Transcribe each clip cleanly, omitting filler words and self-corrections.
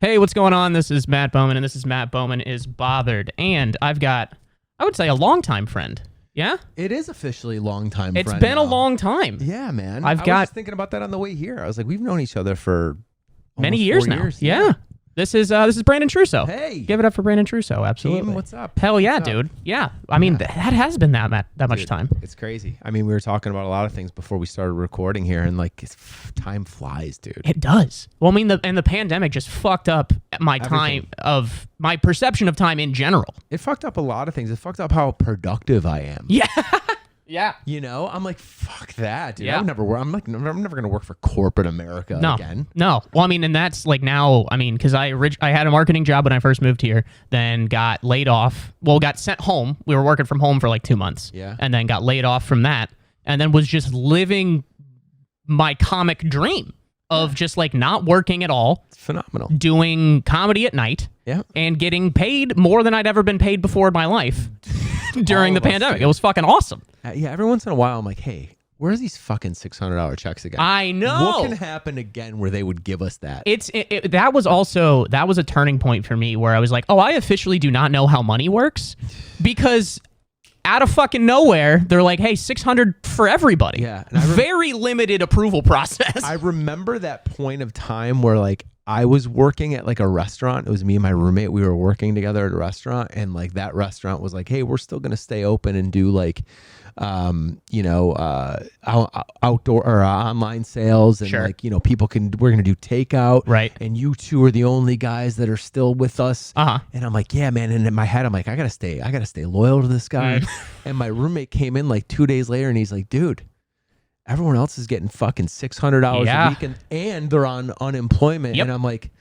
Hey, what's going on? This is Matt Bowman, and this is Matt Bowman is Bothered. And I've got, I would say, a longtime friend. Yeah? It is officially long time. It's been a long time. Yeah, man. I was just thinking about that on the way here. I was like, we've known each other for many years now. Years. Yeah. This is Brandon Trusso. Hey. Give it up for Brandon Trusso. Absolutely. Team, what's up? Hell yeah, What's dude. Yeah. I mean, that has been that much time. It's crazy. I mean, we were talking about a lot of things before we started recording here, and like, time flies, dude. It does. Well, I mean, the pandemic just fucked up my time of my perception of time in general. It fucked up a lot of things. It fucked up how productive I am. Yeah. Yeah. You know, I'm like, fuck that, dude. Yeah. I'm never going to work for corporate America again. No. Well, I mean, and that's like now, I mean, because I had a marketing job when I first moved here, then got laid off. Well, got sent home. We were working from home for like 2 months. Yeah. And then got laid off from that. And then was just living my comic dream of just like not working at all. It's phenomenal. Doing comedy at night. Yeah. And getting paid more than I'd ever been paid before in my life during the pandemic. It was fucking awesome. Yeah, every once in a while, I'm like, hey, where's these fucking $600 checks again? I know. What can happen again where they would give us that? That was a turning point for me where I was like, oh, I officially do not know how money works, because out of fucking nowhere, they're like, hey, 600 for everybody. Yeah. And very limited approval process. I remember that point of time where like I was working at like a restaurant. It was me and my roommate. We were working together at a restaurant, and like that restaurant was like, hey, we're still going to stay open and do like, outdoor or online sales, and Sure. like, we're going to do takeout. Right. And you two are the only guys that are still with us. Uh-huh. And I'm like, yeah, man. And in my head, I'm like, I gotta stay loyal to this guy. And my roommate came in like 2 days later, and he's like, dude, everyone else is getting fucking $600 a week, and they're on unemployment. Yep. And I'm like,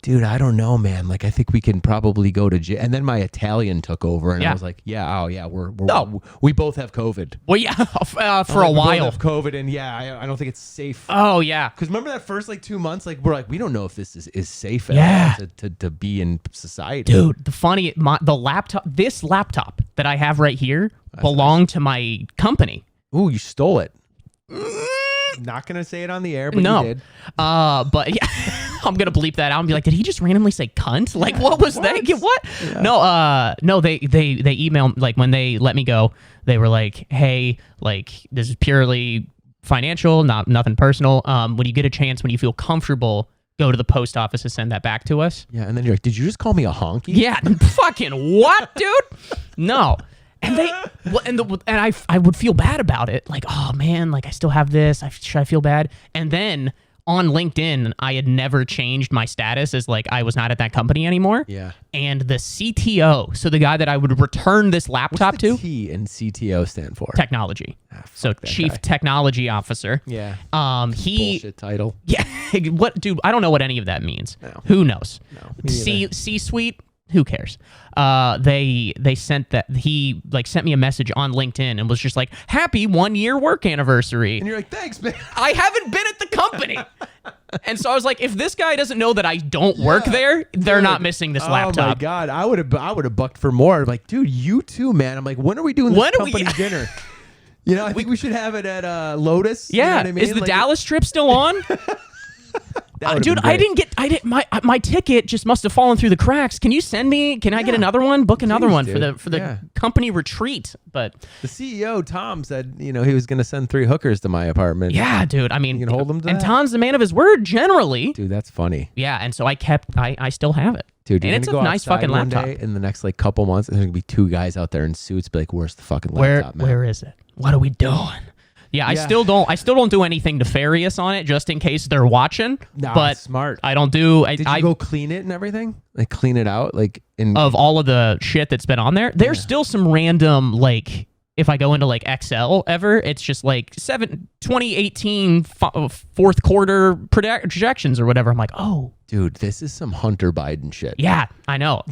dude, I don't know, man. Like, I think we can probably go to jail. And then my Italian took over, and I was like, we both have COVID. Well, yeah, for a We both while. have COVID, and I don't think it's safe. Oh, yeah. Because remember that first like 2 months, like we're like, we don't know if this is safe Yeah. at all to be in society. Dude, this laptop that I have right here belonged to my company. Ooh, you stole it. Not gonna say it on the air, but you did. But yeah, I'm gonna bleep that out and be like, did he just randomly say cunt? Like, what was that? What? Yeah. No, they emailed, like, when they let me go, they were like, hey, like, this is purely financial, nothing personal. When you get a chance, when you feel comfortable, go to the post office and send that back to us. Yeah, and then you're like, did you just call me a honky? Yeah, fucking what, dude? No. And I would feel bad about it. Like, oh man, like I still have this. Should I feel bad? And then on LinkedIn, I had never changed my status as like I was not at that company anymore. Yeah. And the CTO, so the guy that I would return this laptop What's the to, T and CTO stand for? technology. So that Chief guy. Technology Officer. Yeah. He Bullshit title. Yeah. What, dude? I don't know what any of that means. No. Who knows? No. Me neither. C-suite. Who cares? They sent that, he like sent me a message on LinkedIn and was just like, happy 1 year work anniversary. And you're like, thanks, man. I haven't been at the company. And so I was like, if this guy doesn't know that I don't work there, they're not missing this laptop. Oh my God. I would have bucked for more. I'm like, dude, you too, man. I'm like, when are we doing this company dinner? You know, I think we should have it at Lotus. Yeah. You know what I mean? Is the Dallas trip still on? Dude, my ticket just must have fallen through the cracks. Can you send me? Can I get another one? Book another one for the company retreat. But the CEO Tom said, he was going to send 3 hookers to my apartment. Yeah, dude. I mean, you can hold them to and that? Tom's the man of his word generally. Dude, that's funny. Yeah, and so I still have it. Dude, and it's a nice fucking one laptop. Day in the next like couple months, there's gonna be 2 guys out there in suits, be like, "Where's the fucking laptop, man? Where is it? What are we doing?" Yeah, I still don't do anything nefarious on it, just in case they're watching. Nah, but smart. I don't do. Did you go clean it and everything? Like clean it out, like of all of the shit that's been on there. There's still some random, like, if I go into like Excel ever, it's just like 2018 fourth quarter projections or whatever. I'm like, oh, dude, this is some Hunter Biden shit. Yeah, I know.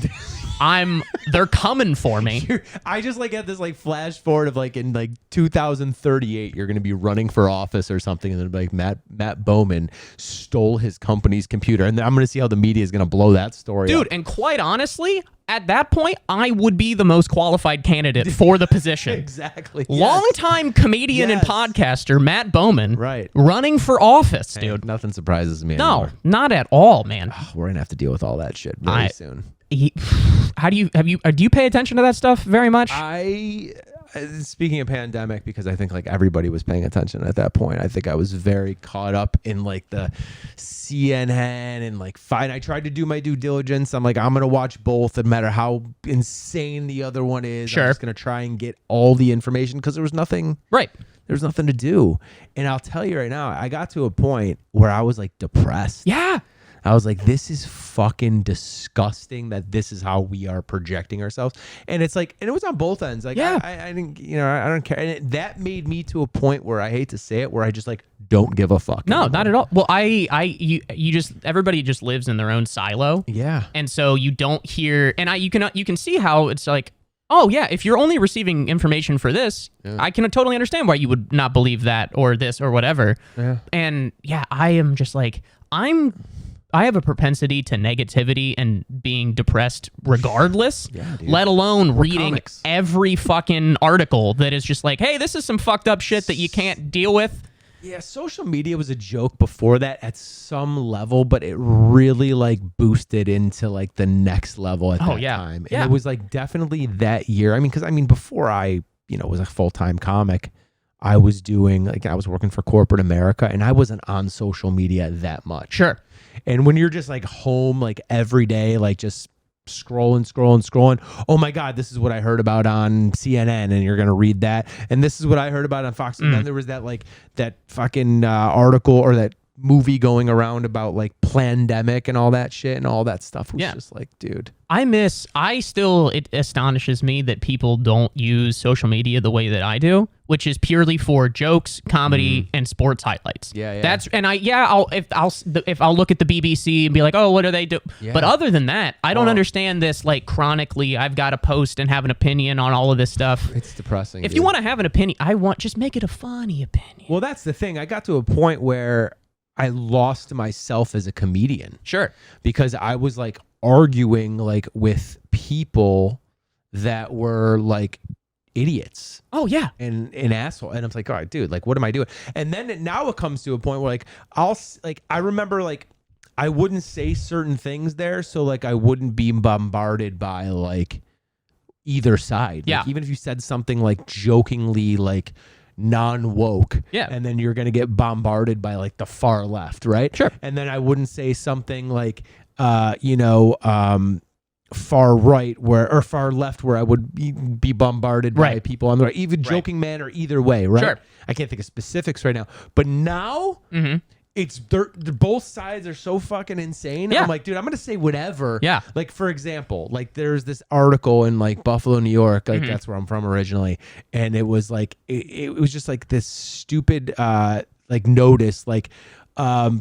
They're coming for me. I just like had this like flash forward of like in like 2038, you're gonna be running for office or something, and then like Matt Bowman stole his company's computer, and then I'm gonna see how the media is gonna blow that story Dude, up. And quite honestly, at that point, I would be the most qualified candidate for the position. Exactly. Longtime comedian and podcaster Matt Bowman, right, running for office, dude. Nothing surprises me No, anymore. not at all, man. We're gonna have to deal with all that shit very soon. How do you pay attention to that stuff very much? Speaking of pandemic, because I think like everybody was paying attention at that point. I think I was very caught up in like the CNN and like fine. I tried to do my due diligence. I'm like, I'm gonna watch both, no matter how insane the other one is. Sure. I'm just gonna try and get all the information because there was nothing. Right. There's nothing to do. And I'll tell you right now, I got to a point where I was like depressed. Yeah. I was like, this is fucking disgusting that this is how we are projecting ourselves. And it's like, and it was on both ends. Like, yeah. I didn't, I don't care. And that made me to a point where I hate to say it, where I just like don't give a fuck. No, anymore. not at all. Well, you just, everybody just lives in their own silo. Yeah. And so you don't hear, and you can see how it's like, oh yeah, if you're only receiving information for this, I can totally understand why you would not believe that or this or whatever. Yeah. And yeah, I am just like, I have a propensity to negativity and being depressed regardless, let alone reading every fucking article that is just like, hey, this is some fucked up shit that you can't deal with. Yeah, social media was a joke before that at some level, but it really like boosted into like the next level at that time. And it was like definitely that year. I mean, because before I, was a full-time comic, I was doing I was working for corporate America, and I wasn't on social media that much. Sure. And when you're just like home, like every day, like just scrolling. Oh my God, this is what I heard about on CNN, and you're gonna read that. And this is what I heard about on Fox. And then there was that fucking article or that movie going around about like plandemic and all that shit, and all that stuff was just like, dude. It astonishes me that people don't use social media the way that I do, which is purely for jokes, comedy, and sports highlights. I'll look at the BBC and be like, oh, what do they do? Yeah. But other than that, I don't understand this like chronically. I've got to post and have an opinion on all of this stuff. It's depressing. If you want to have an opinion, just make it a funny opinion. Well, that's the thing. I got to a point where I lost myself as a comedian. Sure. Because I was like arguing like with people that were like idiots. Oh yeah. And an asshole. And I'm like, all right, dude, like what am I doing? And then now it comes to a point where like I remember like I wouldn't say certain things there, so like I wouldn't be bombarded by like either side. Yeah. Like, even if you said something like jokingly like non-woke, and then you're gonna get bombarded by like the far left, right? Sure. And then I wouldn't say something like far right or far left where I would be bombarded by people on the right, even joking man or either way, right? Sure. I can't think of specifics right now, but now it's both sides are so fucking insane. Yeah. I'm like, dude, I'm gonna say whatever. Yeah. Like for example, like there's this article in like Buffalo, New York, like that's where I'm from originally, and it was like it was just like this stupid like notice like.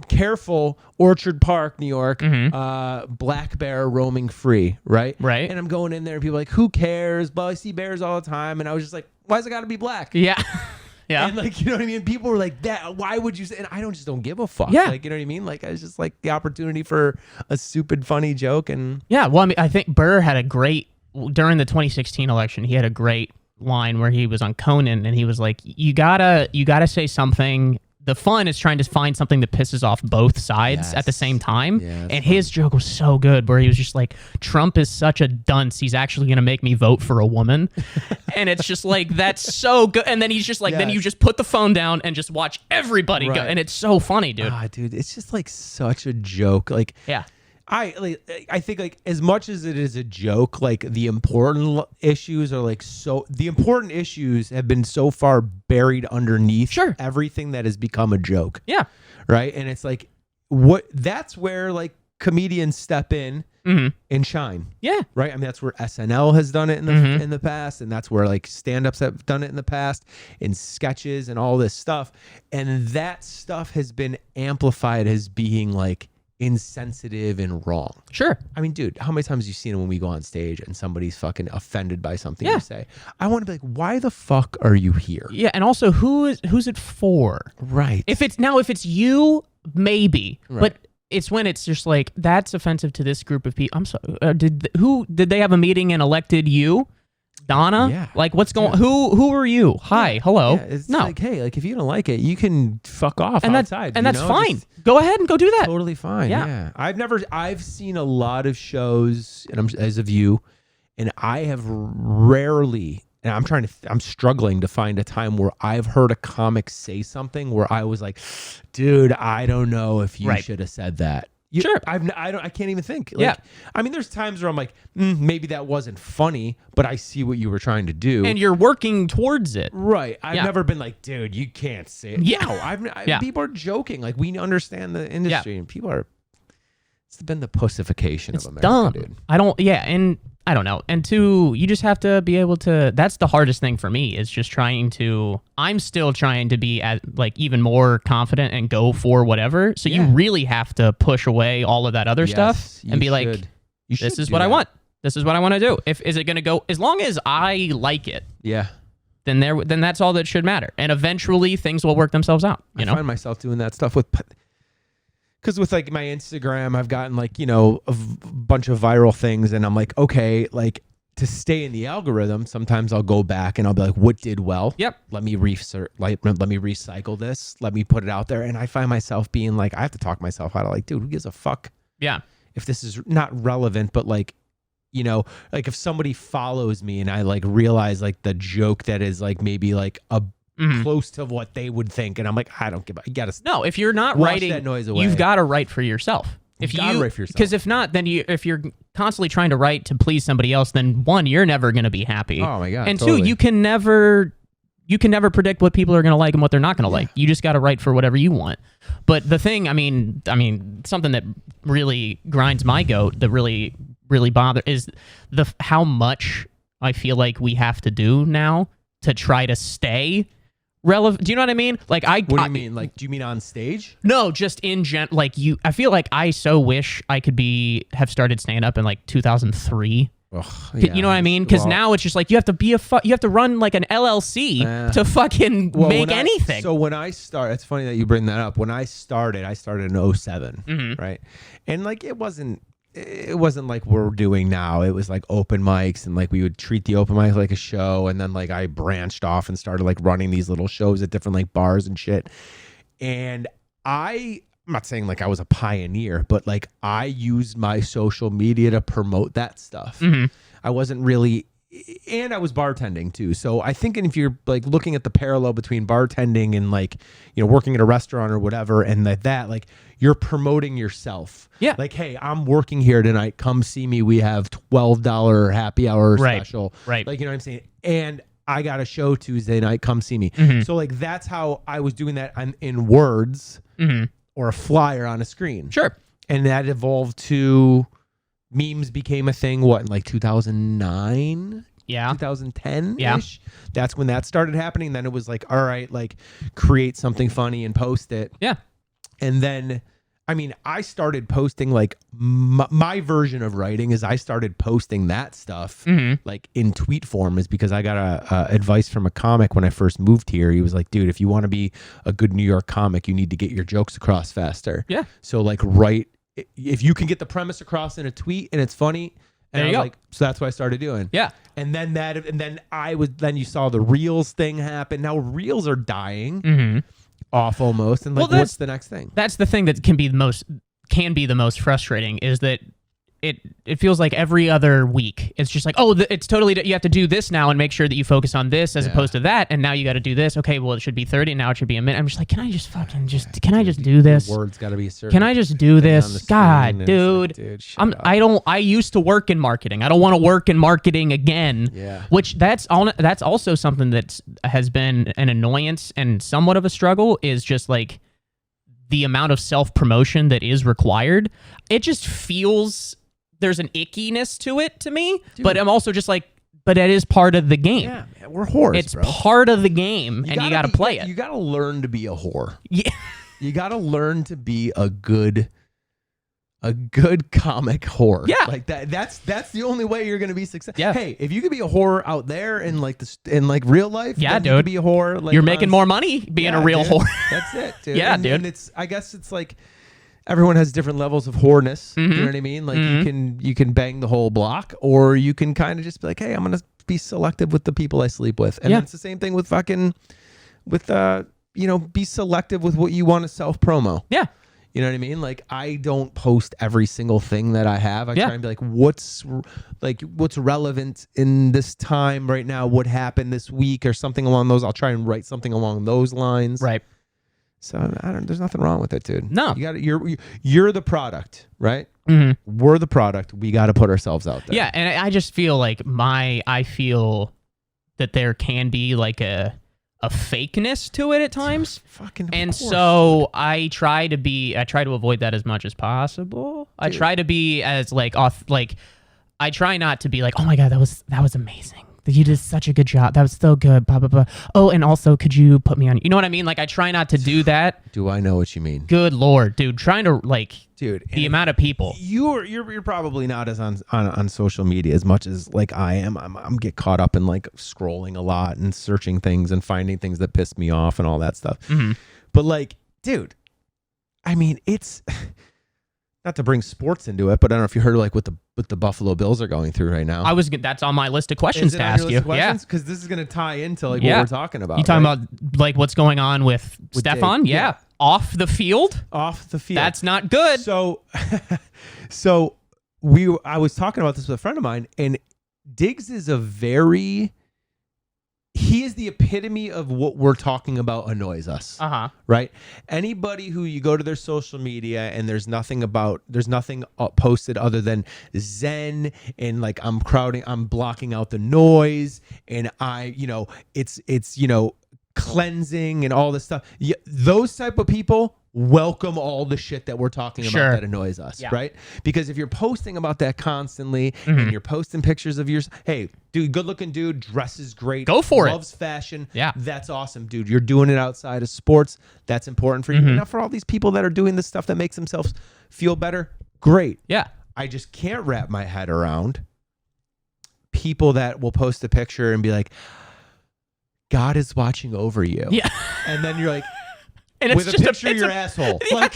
Careful, Orchard Park, New York, black bear roaming free, right? Right. And I'm going in there and people are like, who cares? But I see bears all the time. And I was just like, why's it got to be black? Yeah. Yeah. And like, you know what I mean? People were like, that, why would you say? And I don't give a fuck. Yeah. Like, you know what I mean? Like, I was just like the opportunity for a stupid, funny joke. And yeah. Well, I mean, I think Burr had during the 2016 election, he had a great line where he was on Conan and he was like, you gotta say something. The fun is trying to find something that pisses off both sides at the same time. Yeah, and his joke was so good where he was just like, Trump is such a dunce. He's actually going to make me vote for a woman. And it's just like, that's so good. And then he's just like, then you just put the phone down and just watch everybody go. And it's so funny, dude. Dude, it's just like such a joke. Like, yeah. I think like as much as it is a joke, like the important issues are like the important issues have been so far buried underneath everything that has become a joke. Yeah. Right. And it's like that's where like comedians step in and shine. Yeah. Right. I mean, that's where SNL has done it in the past, and that's where like stand-ups have done it in the past, in sketches and all this stuff. And that stuff has been amplified as being like insensitive and wrong. Sure. I mean, dude, how many times have you seen it when we go on stage and somebody's fucking offended by something you say? I want to be like, why the fuck are you here? Yeah, and also who's it for? Right. If it's you, maybe. Right. But it's when it's just like, that's offensive to this group of people. I'm sorry. Did they have a meeting and elected you? Donna? Yeah. Like, what's going who are you? Hi, hello. Yeah, it's no. like, hey, like if you don't like it, you can fuck off outside. And that's fine. Just Go ahead and go do that. totally fine. Yeah. I've seen a lot of shows, and as of you, and I have rarely, and I'm struggling to find a time where I've heard a comic say something where I was like, dude, I don't know if you should have said that. Sure. I can't even think. Like, I mean, there's times where I'm like, maybe that wasn't funny, but I see what you were trying to do. And you're working towards it. Right. I've never been like, dude, you can't say it. Yeah. No, people are joking. Like, we understand the industry, and people are, it's been the pussification of America, dumb. dude. And I don't know. And two, you just have to be able to, that's the hardest thing for me, is just I'm still trying to be even more confident and go for whatever. So you really have to push away all of that other stuff and be like, this is what I want. This is what I want to do. Is it going to go, as long as I like it. Yeah. Then that's all that should matter. And eventually things will work themselves out. I find myself doing that stuff because with like my Instagram, I've gotten like, a bunch of viral things, and I'm like, okay, like to stay in the algorithm, sometimes I'll go back and I'll be like, what did well? Yep. Let me recycle this. Let me put it out there. And I find myself being like, I have to talk myself out of like, dude, who gives a fuck? Yeah. If this is not relevant, but like, like if somebody follows me and I like realize like the joke that is like maybe like a close to what they would think, and I'm like, I don't give a. You gotta if you're not wash writing, that noise away. You've got to write for yourself. If you gotta write for yourself, because if not, then if you're constantly trying to write to please somebody else, then one, you're never going to be happy. Oh my god! And totally. two, you can never predict what people are going to like and what they're not going to like. You just got to write for whatever you want. But the thing, I mean, something that really grinds my goat, that really bother, is how much I feel like we have to do now to try to stay relevant. Do you know what I mean? Like what do you mean? Like, do you mean on stage? No, just in like I feel like I so wish I could have started stand up in like 2003. Ugh, yeah. You know what I mean? Because now it's just like you have to run like an LLC to fucking make anything. So when I started, it's funny that you bring that up. When I started in 07, right? And like it wasn't like we're doing now. It was like open mics, and like we would treat the open mic like a show, and then like I branched off and started like running these little shows at different like bars and shit. And I'm not saying like I was a pioneer, but like I used my social media to promote that stuff. I wasn't really, and I was bartending too. So I think if you're like looking at the parallel between bartending and like, working at a restaurant or whatever, and that like you're promoting yourself. Yeah. Like, hey, I'm working here tonight. Come see me. We have $12 happy hour special. Right. Like, you know what I'm saying? And I got a show Tuesday night. Come see me. So like, that's how I was doing that in words or a flyer on a screen. Sure. And that evolved to memes became a thing, in like 2009? Yeah. 2010-ish. Yeah. That's when that started happening. Then it was like, all right, like create something funny and post it. Yeah. And then, I started posting like my version of writing is I started posting that stuff like in tweet form, is because I got advice from a comic when I first moved here. He was like, dude, if you want to be a good New York comic, you need to get your jokes across faster. Yeah. So like write, if you can get the premise across in a tweet and it's funny. And there you go. Like, so that's what I started doing. Yeah. And then then you saw the Reels thing happen. Now Reels are dying off almost. And like, what's the next thing? That's the thing that can be the most frustrating, is that it feels like every other week it's just like, it's totally, you have to do this now and make sure that you focus on this as opposed to that, and now you got to do this. Okay, well, it should be 30 and now it should be a minute. I'm just like, can I just fucking can I just do this? The words got to be a certain. Can I just do this? God, dude. Like, dude, I used to work in marketing. I don't want to work in marketing again. Yeah. Which that's also something that has been an annoyance and somewhat of a struggle, is just like the amount of self-promotion that is required. It just feels, there's an ickiness to it to me, but I'm also just like, but that is part of the game. Yeah, man, we're whores, it's bro. Part of the game, and you got to play it. You got to learn to be a whore. Yeah. You got to learn to be a good comic whore. Yeah. Like that's the only way you're going to be successful. Yeah. Hey, if you could be a whore out there in like real life, yeah, then dude, you could be a whore. Like, you're making more money being a real whore. That's it, dude. Yeah, and dude. And I guess it's like, everyone has different levels of whoreness. Mm-hmm. You know what I mean? Like you can bang the whole block, or you can kind of just be like, hey, I'm gonna be selective with the people I sleep with. And it's the same thing with be selective with what you want to self promo. Yeah. You know what I mean? Like, I don't post every single thing that I have. I try and be like, what's relevant in this time right now? What happened this week or something along those? I'll try and write something along those lines. Right. So there's nothing wrong with it, dude. No. You're the product, right? Mm-hmm. We're the product. We got to put ourselves out there. Yeah. And I just feel like I feel that there can be like a fakeness to it at times. Fucking and course, so dude. I try to avoid that as much as possible. Dude. I try to be as I try not to be like, oh my God, that was amazing. You did such a good job. That was so good. Blah, blah, blah. Oh, and also, could you put me on? You know what I mean? Like, I try not to do that. Do I know what you mean? Good Lord, dude. Trying to dude, the amount of people. You're probably not as on social media as much as like I am. I'm get caught up in like scrolling a lot and searching things and finding things that piss me off and all that stuff. Mm-hmm. But like, dude, I mean, it's not to bring sports into it, but I don't know if you heard like what the Buffalo Bills are going through right now. That's on my list of questions to ask you. Yeah, because this is going to tie into like what we're talking about. You talking about like what's going on with Stefan? Dave. Yeah. Off the field. That's not good. So I was talking about this with a friend of mine, and Diggs is he is the epitome of what we're talking about annoys us. Right? Anybody who you go to their social media and there's nothing posted other than Zen and like I'm blocking out the noise and it's cleansing and all this stuff. Those type of people welcome all the shit that we're talking about that annoys us, right? Because if you're posting about that constantly and you're posting pictures of yours, hey, dude, good looking dude, dresses great, go for loves fashion, that's awesome, dude. You're doing it outside of sports. That's important for you. Now for all these people that are doing this stuff that makes themselves feel better, great. Yeah. I just can't wrap my head around people that will post a picture and be like, God is watching over you. Yeah. And then you're like, and it's with just a picture of your asshole. Yeah. Like,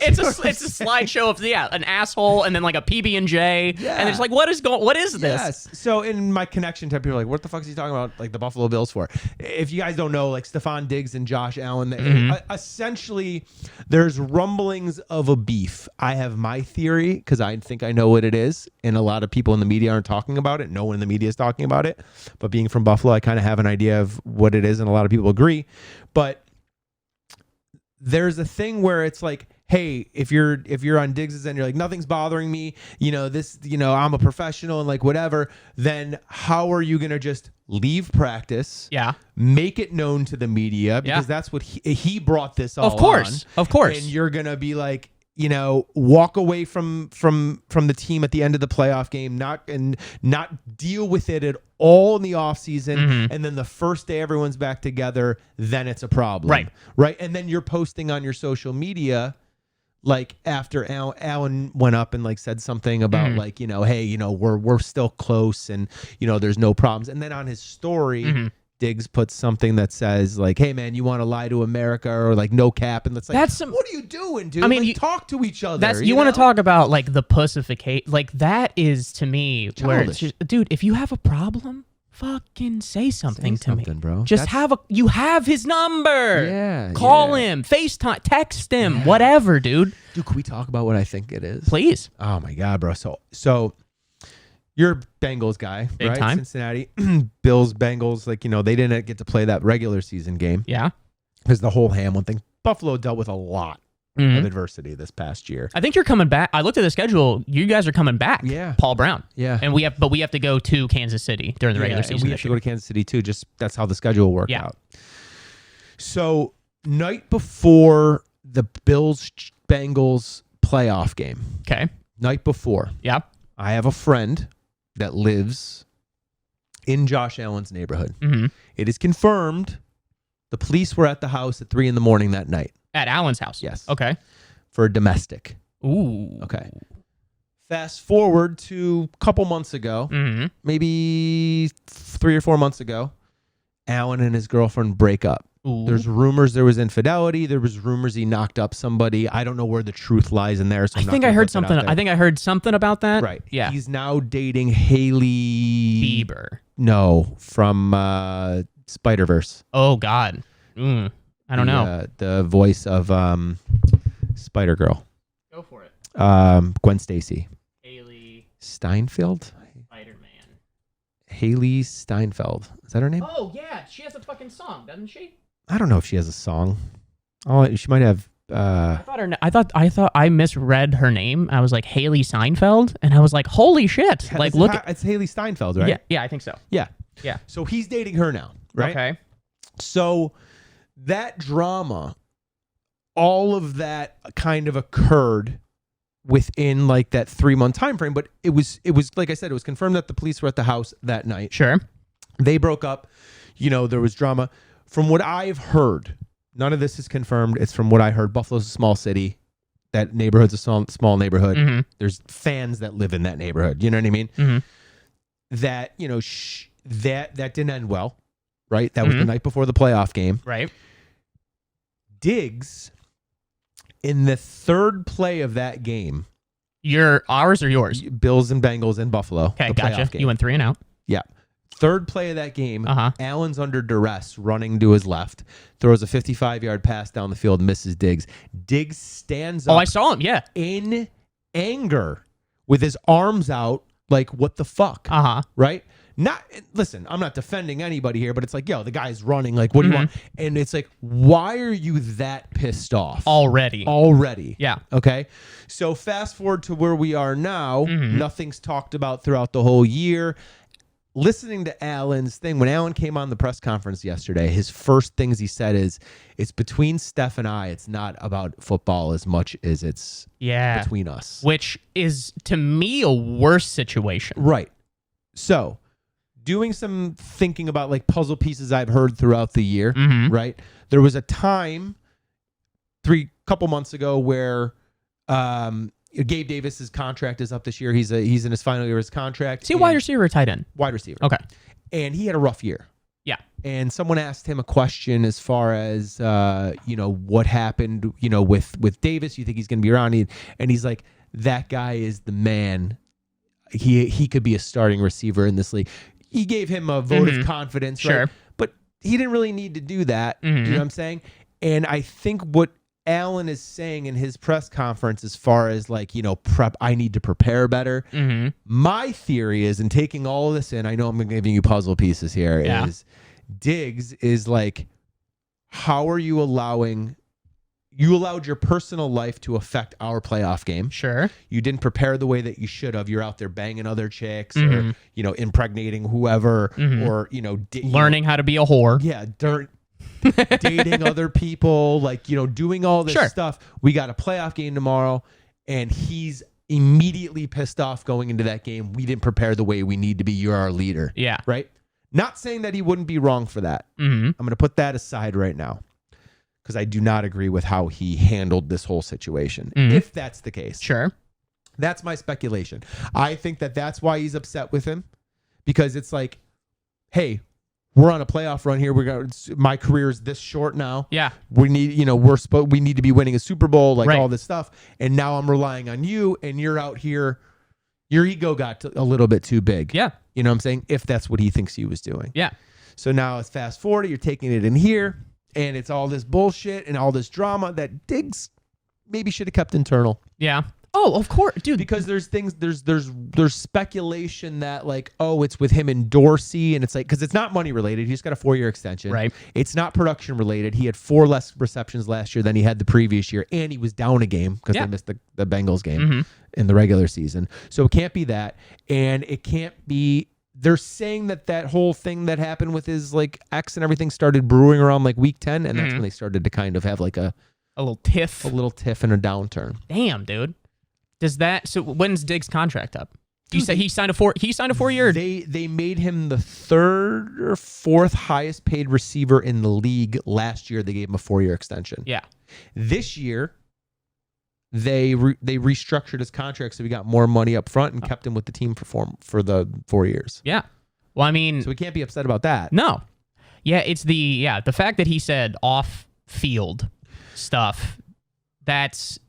it's a slideshow of an asshole and then like a PB&J and it's like what is this? Yes. So in my connection type, people are like, what the fuck is he talking about? Like the Buffalo Bills for? If you guys don't know, like Stephon Diggs and Josh Allen, essentially there's rumblings of a beef. I have my theory because I think I know what it is, and a lot of people in the media aren't talking about it. No one in the media is talking about it. But being from Buffalo, I kind of have an idea of what it is, and a lot of people agree. But there's a thing where it's like, hey, if you're on Diggs's end, you're like, nothing's bothering me, I'm a professional and like whatever, then how are you going to just leave practice? Yeah. Make it known to the media because that's what he brought this all on. Of course. And you're going to be like, walk away from the team at the end of the playoff game, not deal with it at all in the offseason, and then the first day everyone's back together, then it's a problem. Right. And then you're posting on your social media, like after Allen went up and like said something about like, hey, we're still close and, there's no problems. And then on his story, Diggs puts something that says like, hey man, you want to lie to America or like no cap. And it's like, what are you doing, dude? I mean, like, talk to each other. You want to talk about like the pussification. Like that is to me childish. Where it's just, dude, if you have a problem, fucking say something to me, bro. Just you have his number. Yeah. Call him, FaceTime, text him, whatever, dude. Dude, can we talk about what I think it is? Please. Oh my God, bro. So you're a Bengals guy, big right? Time. Cincinnati, Bills, Bengals, like, they didn't get to play that regular season game. Yeah. Because the whole Hamlin thing. Buffalo dealt with a lot of adversity this past year. I think you're coming back. I looked at the schedule. You guys are coming back. Yeah. Paul Brown. Yeah. And we have to go to Kansas City during the regular season. And we have to go to Kansas City too. Just that's how the schedule worked out. So night before the Bills Bengals playoff game. Okay. Night before. Yeah. I have a friend that lives in Josh Allen's neighborhood. It is confirmed the police were at the house at 3 a.m. that night. At Allen's house? Yes. Okay. For a domestic. Ooh. Okay. Fast forward to a couple months ago, maybe 3 or 4 months ago, Allen and his girlfriend break up. Ooh. There's rumors there was infidelity. There was rumors he knocked up somebody. I don't know where the truth lies in there. So I think I heard something. I think I heard something about that. Right. Yeah. He's now dating Haley Bieber. No, from Spider-Verse. Oh God. I don't know. The voice of Spider-Girl. Go for it. Gwen Stacy. Haley Steinfeld? Spider-Man. Haley Steinfeld. Is that her name? Oh yeah, she has a fucking song, doesn't she? I don't know if she has a song. Oh, she might have. I thought I misread her name. I was like Haley Seinfeld, and I was like, holy shit! Yeah, like, look, it's Haley Steinfeld, right? Yeah, I think so. Yeah. Yeah. So he's dating her now, right? Okay. So that drama, all of that kind of occurred within like that 3-month time frame, but it was like I said, it was confirmed that the police were at the house that night. Sure. They broke up. There was drama. From what I've heard, none of this is confirmed. It's from what I heard. Buffalo's a small city. That neighborhood's a small neighborhood. Mm-hmm. There's fans that live in that neighborhood. You know what I mean? Mm-hmm. That, that didn't end well, right? That was the night before the playoff game. Right. Diggs, in the third play of that game. Ours or yours? Bills and Bengals in Buffalo. Okay, gotcha. Game. You went 3 and out. Yeah. Third play of that game, Uh-huh. Allen's under duress, running to his left, throws a 55-yard pass down the field, misses Diggs. Diggs stands up. Oh, I saw him. Yeah. In anger with his arms out, like, what the fuck? Uh-huh. Right? Listen, I'm not defending anybody here, but it's like, yo, the guy's running. Like, what do you want? And it's like, why are you that pissed off? Already. Yeah. Okay. So fast forward to where we are now. Nothing's talked about throughout the whole year. Listening to Allen's thing, when Allen came on the press conference yesterday, his first things he said is, it's between Steph and I. It's not about football as much as it's between us. Which is, to me, a worse situation. Right. So, doing some thinking about like puzzle pieces I've heard throughout the year, right? There was a time couple months ago where Gabe Davis's contract is up this year. He's in his final year of his contract. Is he a wide receiver or tight end? Wide receiver. Okay. And he had a rough year. Yeah. And someone asked him a question as far as what happened, with Davis. You think he's going to be around? And he's like, that guy is the man. He could be a starting receiver in this league. He gave him a vote of confidence, sure, right? But he didn't really need to do that. You know what I'm saying? And I think what Allen is saying in his press conference, as far as like, prep, I need to prepare better. My theory is, in taking all of this in, I know I'm giving you puzzle pieces here, is Diggs is like, how are you allowed your personal life to affect our playoff game. Sure. You didn't prepare the way that you should have. You're out there banging other chicks or, impregnating whoever or, learning how to be a whore. Yeah. Dating other people, like, doing all this stuff. We got a playoff game tomorrow, and he's immediately pissed off going into that game. We didn't prepare the way we need to be. You're our leader. Yeah. Right? Not saying that he wouldn't be wrong for that. I'm going to put that aside right now, because I do not agree with how he handled this whole situation. If that's the case. Sure. That's my speculation. I think that that's why he's upset with him, because it's like, hey, we're on a playoff run here. My career is this short now. Yeah. We need, we need to be winning a Super Bowl, like all this stuff. And now I'm relying on you, and you're out here. Your ego got a little bit too big. Yeah. You know what I'm saying? If that's what he thinks he was doing. Yeah. So now it's fast forward. You're taking it in here, and it's all this bullshit and all this drama that Diggs maybe should have kept internal. Yeah. Oh, of course, dude. Because there's speculation that like, oh, it's with him and Dorsey, and it's like, because it's not money related. He just got a 4-year extension. Right. It's not production related. He had 4 less receptions last year than he had the previous year, and he was down a game because they missed the Bengals game in the regular season. So it can't be that, and it can't be. They're saying that whole thing that happened with his like ex and everything started brewing around like week 10, and that's when they started to kind of have like a little tiff, and a downturn. Damn, dude. So when's Diggs' contract up? You said he signed a 4-year. They made him the 3rd or 4th highest paid receiver in the league last year. They gave him a 4-year extension. Yeah. This year, they restructured his contract so he got more money up front and kept him with the team for the 4 years. Yeah. Well, I mean, so we can't be upset about that. No. Yeah, it's the fact that he said off-field stuff. That's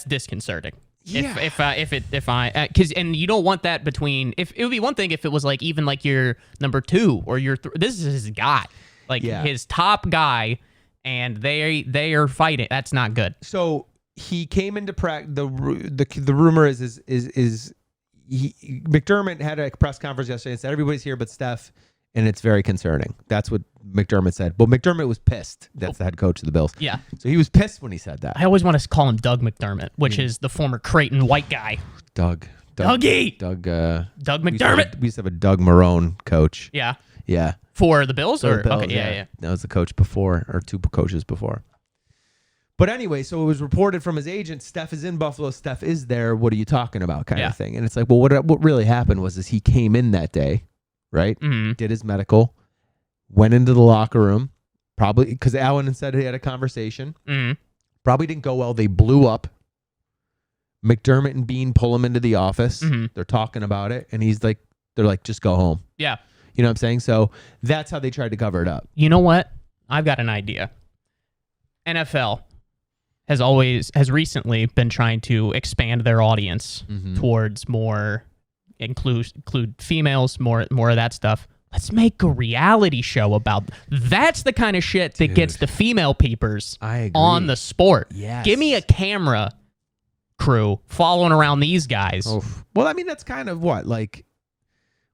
disconcerting. Yeah. Because you don't want that between. If it would be one thing if it was like even like your number 2 or your this is his guy, like his top guy, and they are fighting. That's not good. So he came into practice. The rumor is McDermott had a press conference yesterday and said everybody's here but Steph, and it's very concerning. That's what McDermott said. But McDermott was pissed. That's the head coach of the Bills. Yeah. So he was pissed when he said that. I always want to call him Doug McDermott, which is the former Creighton white guy. Dougie. Doug McDermott. We used to have a Doug Marone coach. Yeah. Yeah. For the Bills? For the Bills, okay, yeah. That was the coach before, or 2 coaches before. But anyway, so it was reported from his agent, Steph is in Buffalo, Steph is there, what are you talking about kind of thing. And it's like, well, what really happened was he came in that day, right? Mm-hmm. Did his medical, went into the locker room, probably because Allen said he had a conversation. Mm-hmm. Probably didn't go well. They blew up. McDermott and Bean pull him into the office. Mm-hmm. They're talking about it. And they're like, just go home. Yeah. You know what I'm saying? So that's how they tried to cover it up. You know what? I've got an idea. NFL has recently been trying to expand their audience towards more include females, more of that stuff. Let's make a reality show about that's the kind of shit that gets the female peepers on the sport. Yes. Give me a camera crew following around these guys. Oh. Well, I mean, that's kind of what, like,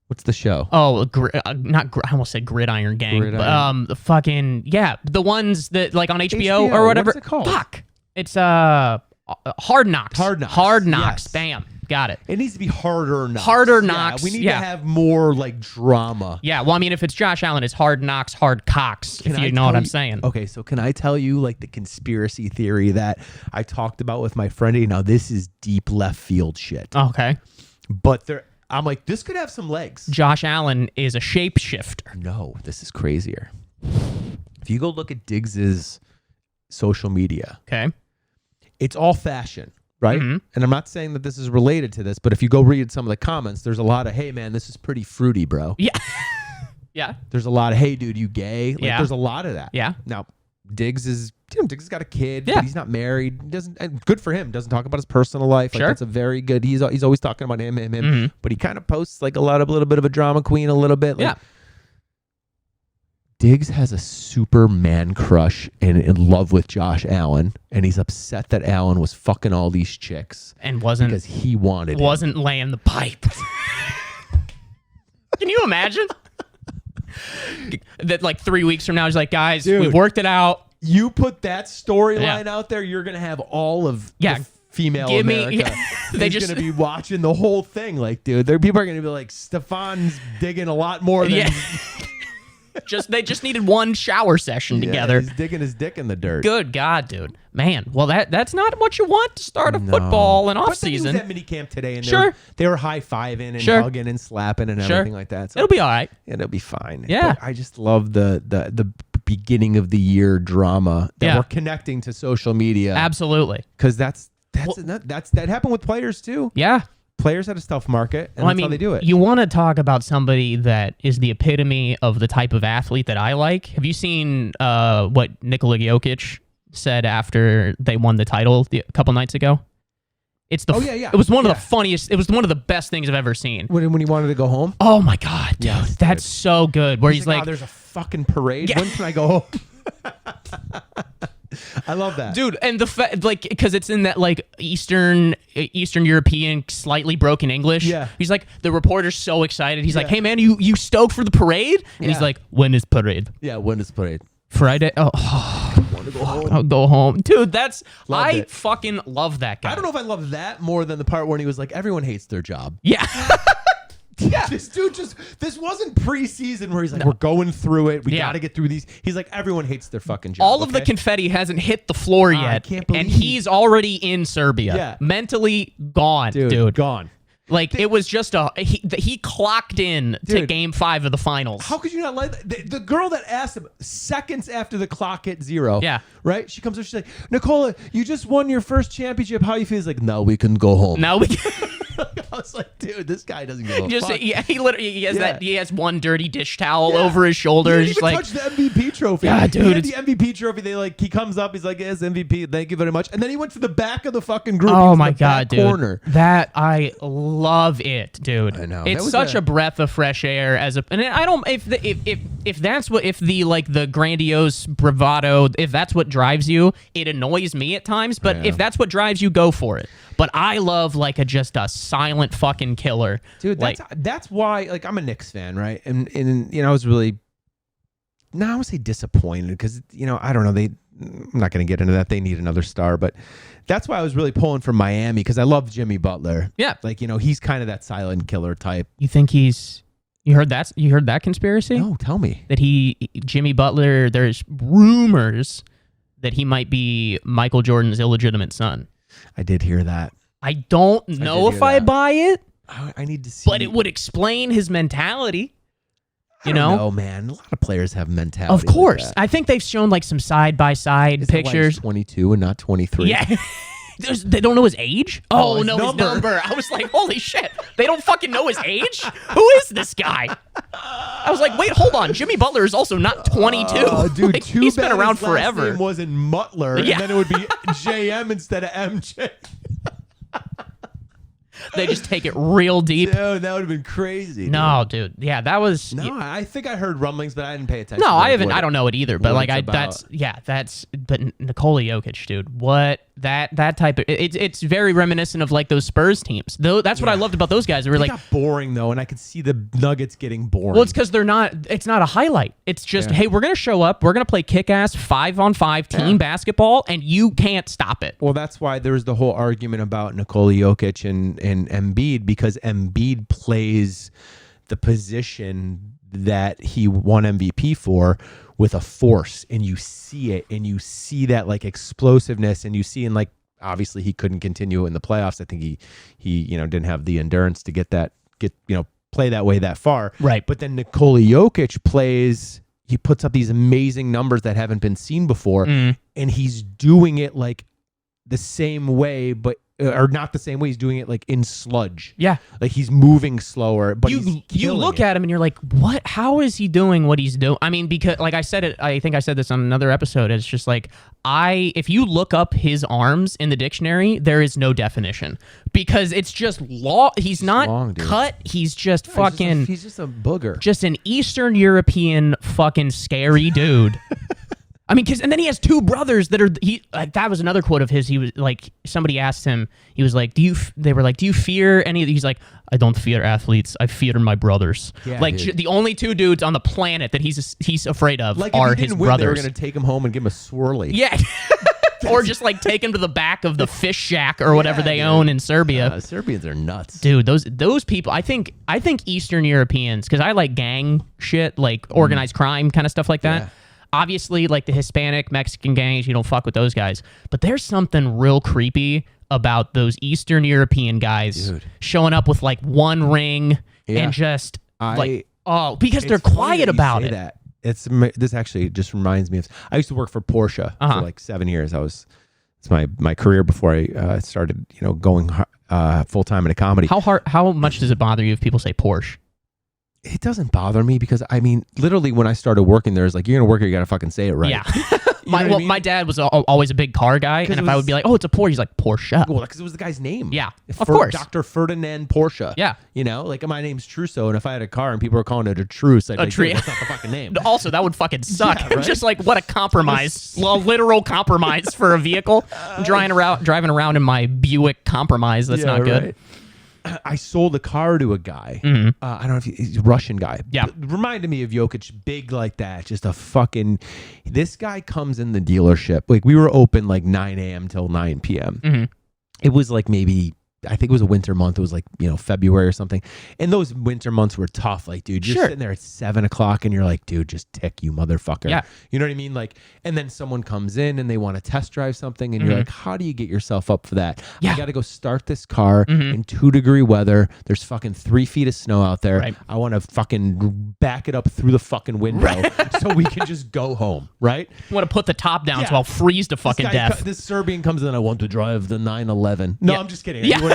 what's the show? Oh, I almost said Gridiron Gang. The fucking, the ones that, like, on HBO or whatever. What's it called? Fuck. It's Hard Knocks. Hard Knocks. Yes. Bam. Got it. It needs to be Harder Knocks. Harder Knocks. We need to have more, like, drama. Yeah, well, I mean, if it's Josh Allen, it's Hard Knocks, Hard Cocks, if you know what I'm saying. Okay, so can I tell you, like, the conspiracy theory that I talked about with my friend? Now, this is deep left field shit. Okay. But I'm like, this could have some legs. Josh Allen is a shapeshifter. No, this is crazier. If you go look at Diggs's social media, okay, it's all fashion, right? Mm-hmm. And I'm not saying that this is related to this, but if you go read some of the comments, there's a lot of, hey, man, this is pretty fruity, bro. Yeah. Yeah. There's a lot of, hey, dude, you gay? Like, there's a lot of that. Yeah. Now, Diggs has got a kid, but he's not married. Good for him. Doesn't talk about his personal life. Like, that's a very good. He's always talking about him. Mm-hmm. But he kind of posts like a little bit of a drama queen, a little bit. Like, yeah. Diggs has a super man crush and in love with Josh Allen, and he's upset that Allen was fucking all these chicks and wasn't because he wasn't laying the pipe. Can you imagine? That like 3 weeks from now, he's like, guys, we worked it out. You put that storyline out there, you're gonna have all of the female America. They're gonna be watching the whole thing. Like, dude, people are gonna be like, Stefan's digging a lot more than. They just needed one shower session together. He's digging his dick in the dirt. Good God, dude. Man, well, that's not what you want to start a football and off season. But they was at minicamp today, and they were high-fiving and hugging and slapping and everything like that. So it'll be all right. It'll be fine. Yeah. But I just love the beginning of the year drama that we're connecting to social media. Absolutely. Because that happened with players too. Yeah. Players had a stealth market, and that's how they do it. You want to talk about somebody that is the epitome of the type of athlete that I like? Have you seen what Nikola Jokic said after they won the title a couple nights ago? It's the It was one of the funniest. It was one of the best things I've ever seen. When he wanted to go home? Oh my God, dude, that's so good. Where he's like, oh, there's a fucking parade. Yeah. When can I go home? I love that, dude. And because it's in that like Eastern European, slightly broken English. Yeah, he's like, the reporter's so excited. He's like, hey man, you stoked for the parade? And he's like, when is parade? Yeah, when is parade? Friday. Oh, I want to go home. I'll go home, dude. I fucking love that guy. I don't know if I love that more than the part when he was like, everyone hates their job. Yeah. Yeah. This wasn't preseason where he's like, we're going through it. We got to get through these. He's like, everyone hates their fucking job. All of the confetti hasn't hit the floor yet. I can't believe. And he's already in Serbia. Yeah. Mentally gone, dude. Gone. Like, it was just he clocked in to Game 5 of the finals. How could you not like that? The girl that asked him seconds after the clock hit 0. Yeah. Right? She comes up, she's like, Nicola, you just won your first championship. How you feel? He's like, no, we can go home. Now we can. I was like, dude, this guy doesn't give a Just fuck. yeah, he has one dirty dish towel over his shoulder. He didn't just even like touch the MVP trophy. Yeah, He dude, had the MVP trophy. He comes up. He's like, yes, MVP. Thank you very much. And then he went to the back of the fucking group. oh my god, back dude, corner. that I love it, dude. I know. It's such a breath of fresh air and I don't if that's what if the like the grandiose bravado if that's what drives you, it annoys me at times. But if that's what drives you, go for it. But I love like just a silent fucking killer, dude. That's why like I'm a Knicks fan, right? And I was really I would say disappointed because I don't know I'm not going to get into that. They need another star, but that's why I was really pulling for Miami because I love Jimmy Butler. Yeah, like he's kind of that silent killer type. You think You heard that conspiracy? No, tell me. That Jimmy Butler, there's rumors that he might be Michael Jordan's illegitimate son. I did hear that. I don't know if I buy it. I need to see. But it would explain his mentality. I don't know, man. A lot of players have mentality. Of course. Like that. I think they've shown like some side-by-side pictures. 22 and not 23. Yeah. They don't know his age? Oh, his number. I was like, holy shit. They don't fucking know his age? Who is this guy? I was like, wait, hold on. Jimmy Butler is also not 22. Dude, like, he's been around forever. His name wasn't Mutler, Yeah. and then it would be JM instead of MJ. They just take it real deep. Dude, that would have been crazy. No, dude. Yeah, that was. No, I think I heard rumblings, but I didn't pay attention. No, to I haven't. I don't know it either. But like, about. But Nikola Jokic, dude. What that type of it's very reminiscent of like those Spurs teams. Though that's what I loved about those guys. They were like got boring though, and I could see the Nuggets getting boring. Well, it's because they're not. It's not a highlight. It's just hey, we're gonna show up. We're gonna play kick-ass 5-on-5 team basketball, and you can't stop it. Well, that's why there was the whole argument about Nikola Jokic and Embiid because Embiid plays the position that he won MVP for with a force, and you see it, and you see that like explosiveness, and you see, and like obviously he couldn't continue in the playoffs. I think he didn't have the endurance to play that way that far. Right. But then Nikola Jokic he puts up these amazing numbers that haven't been seen before, and he's doing it like the same way, but or not the same way. He's doing it like in sludge. Yeah, like he's moving slower. But you look at him and you're like, what? How is he doing what he's doing? I mean, because like I said it, I think I said this on another episode. It's just like if you look up his arms in the dictionary, there is no definition because it's just He's not long, cut. He's just fucking. He's just a booger. Just an Eastern European fucking scary dude. I mean, and then he has two brothers that are that was another quote of his. He was like, somebody asked him, he was like, they were like, do you fear any of these? He's like, I don't fear athletes. I fear my brothers. Yeah, like the only two dudes on the planet that he's afraid of are his brothers. They were going to take him home and give him a swirly. Yeah. Or just like take him to the back of the fish shack or whatever they own in Serbia. Serbians are nuts, dude. Those people. I think Eastern Europeans, because I like gang shit, like organized crime kind of stuff like that. Yeah. Obviously, like the Hispanic, Mexican gangs, you don't fuck with those guys. But there's something real creepy about those Eastern European guys showing up with like one ring and just because they're quiet about it. That. This actually just reminds me of. I used to work for Porsche for like 7 years. It's my career before I started, going full time into comedy. How much does it bother you if people say Porsche? It doesn't bother me because I mean, literally, when I started working there, it's like you're gonna work here, you gotta fucking say it right. Yeah. My dad was always a big car guy, and if I would be like, "Oh, it's a Porsche," he's like, "Porsche." Well, because it was the guy's name. Yeah, of course, Dr. Ferdinand Porsche. Yeah, like my name's Trusso, and if I had a car and people were calling it a Truce, I'd be like, that's not the fucking name. Also, that would fucking suck. Yeah, right? Just like what a compromise, a literal compromise for a vehicle. Driving around in my Buick Compromise. That's not good. Right. I sold a car to a guy. Mm-hmm. I don't know if he's a Russian guy. Yeah. Reminded me of Jokic, big like that. Just a fucking. This guy comes in the dealership. Like we were open like 9 a.m. till 9 p.m. Mm-hmm. It was like maybe. I think it was a winter month. It was like, February or something. And those winter months were tough. Like, dude, you're sitting there at 7 o'clock and you're like, dude, just tick, you motherfucker. Yeah. You know what I mean? Like, and then someone comes in and they want to test drive something and you're like, how do you get yourself up for that? Yeah. I got to go start this car in 2-degree weather. There's fucking 3 feet of snow out there. Right. I want to fucking back it up through the fucking window so we can just go home. Right. I want to put the top down so I'll freeze to fucking death. This Serbian comes in, I want to drive the 911. No, I'm just kidding. Yeah.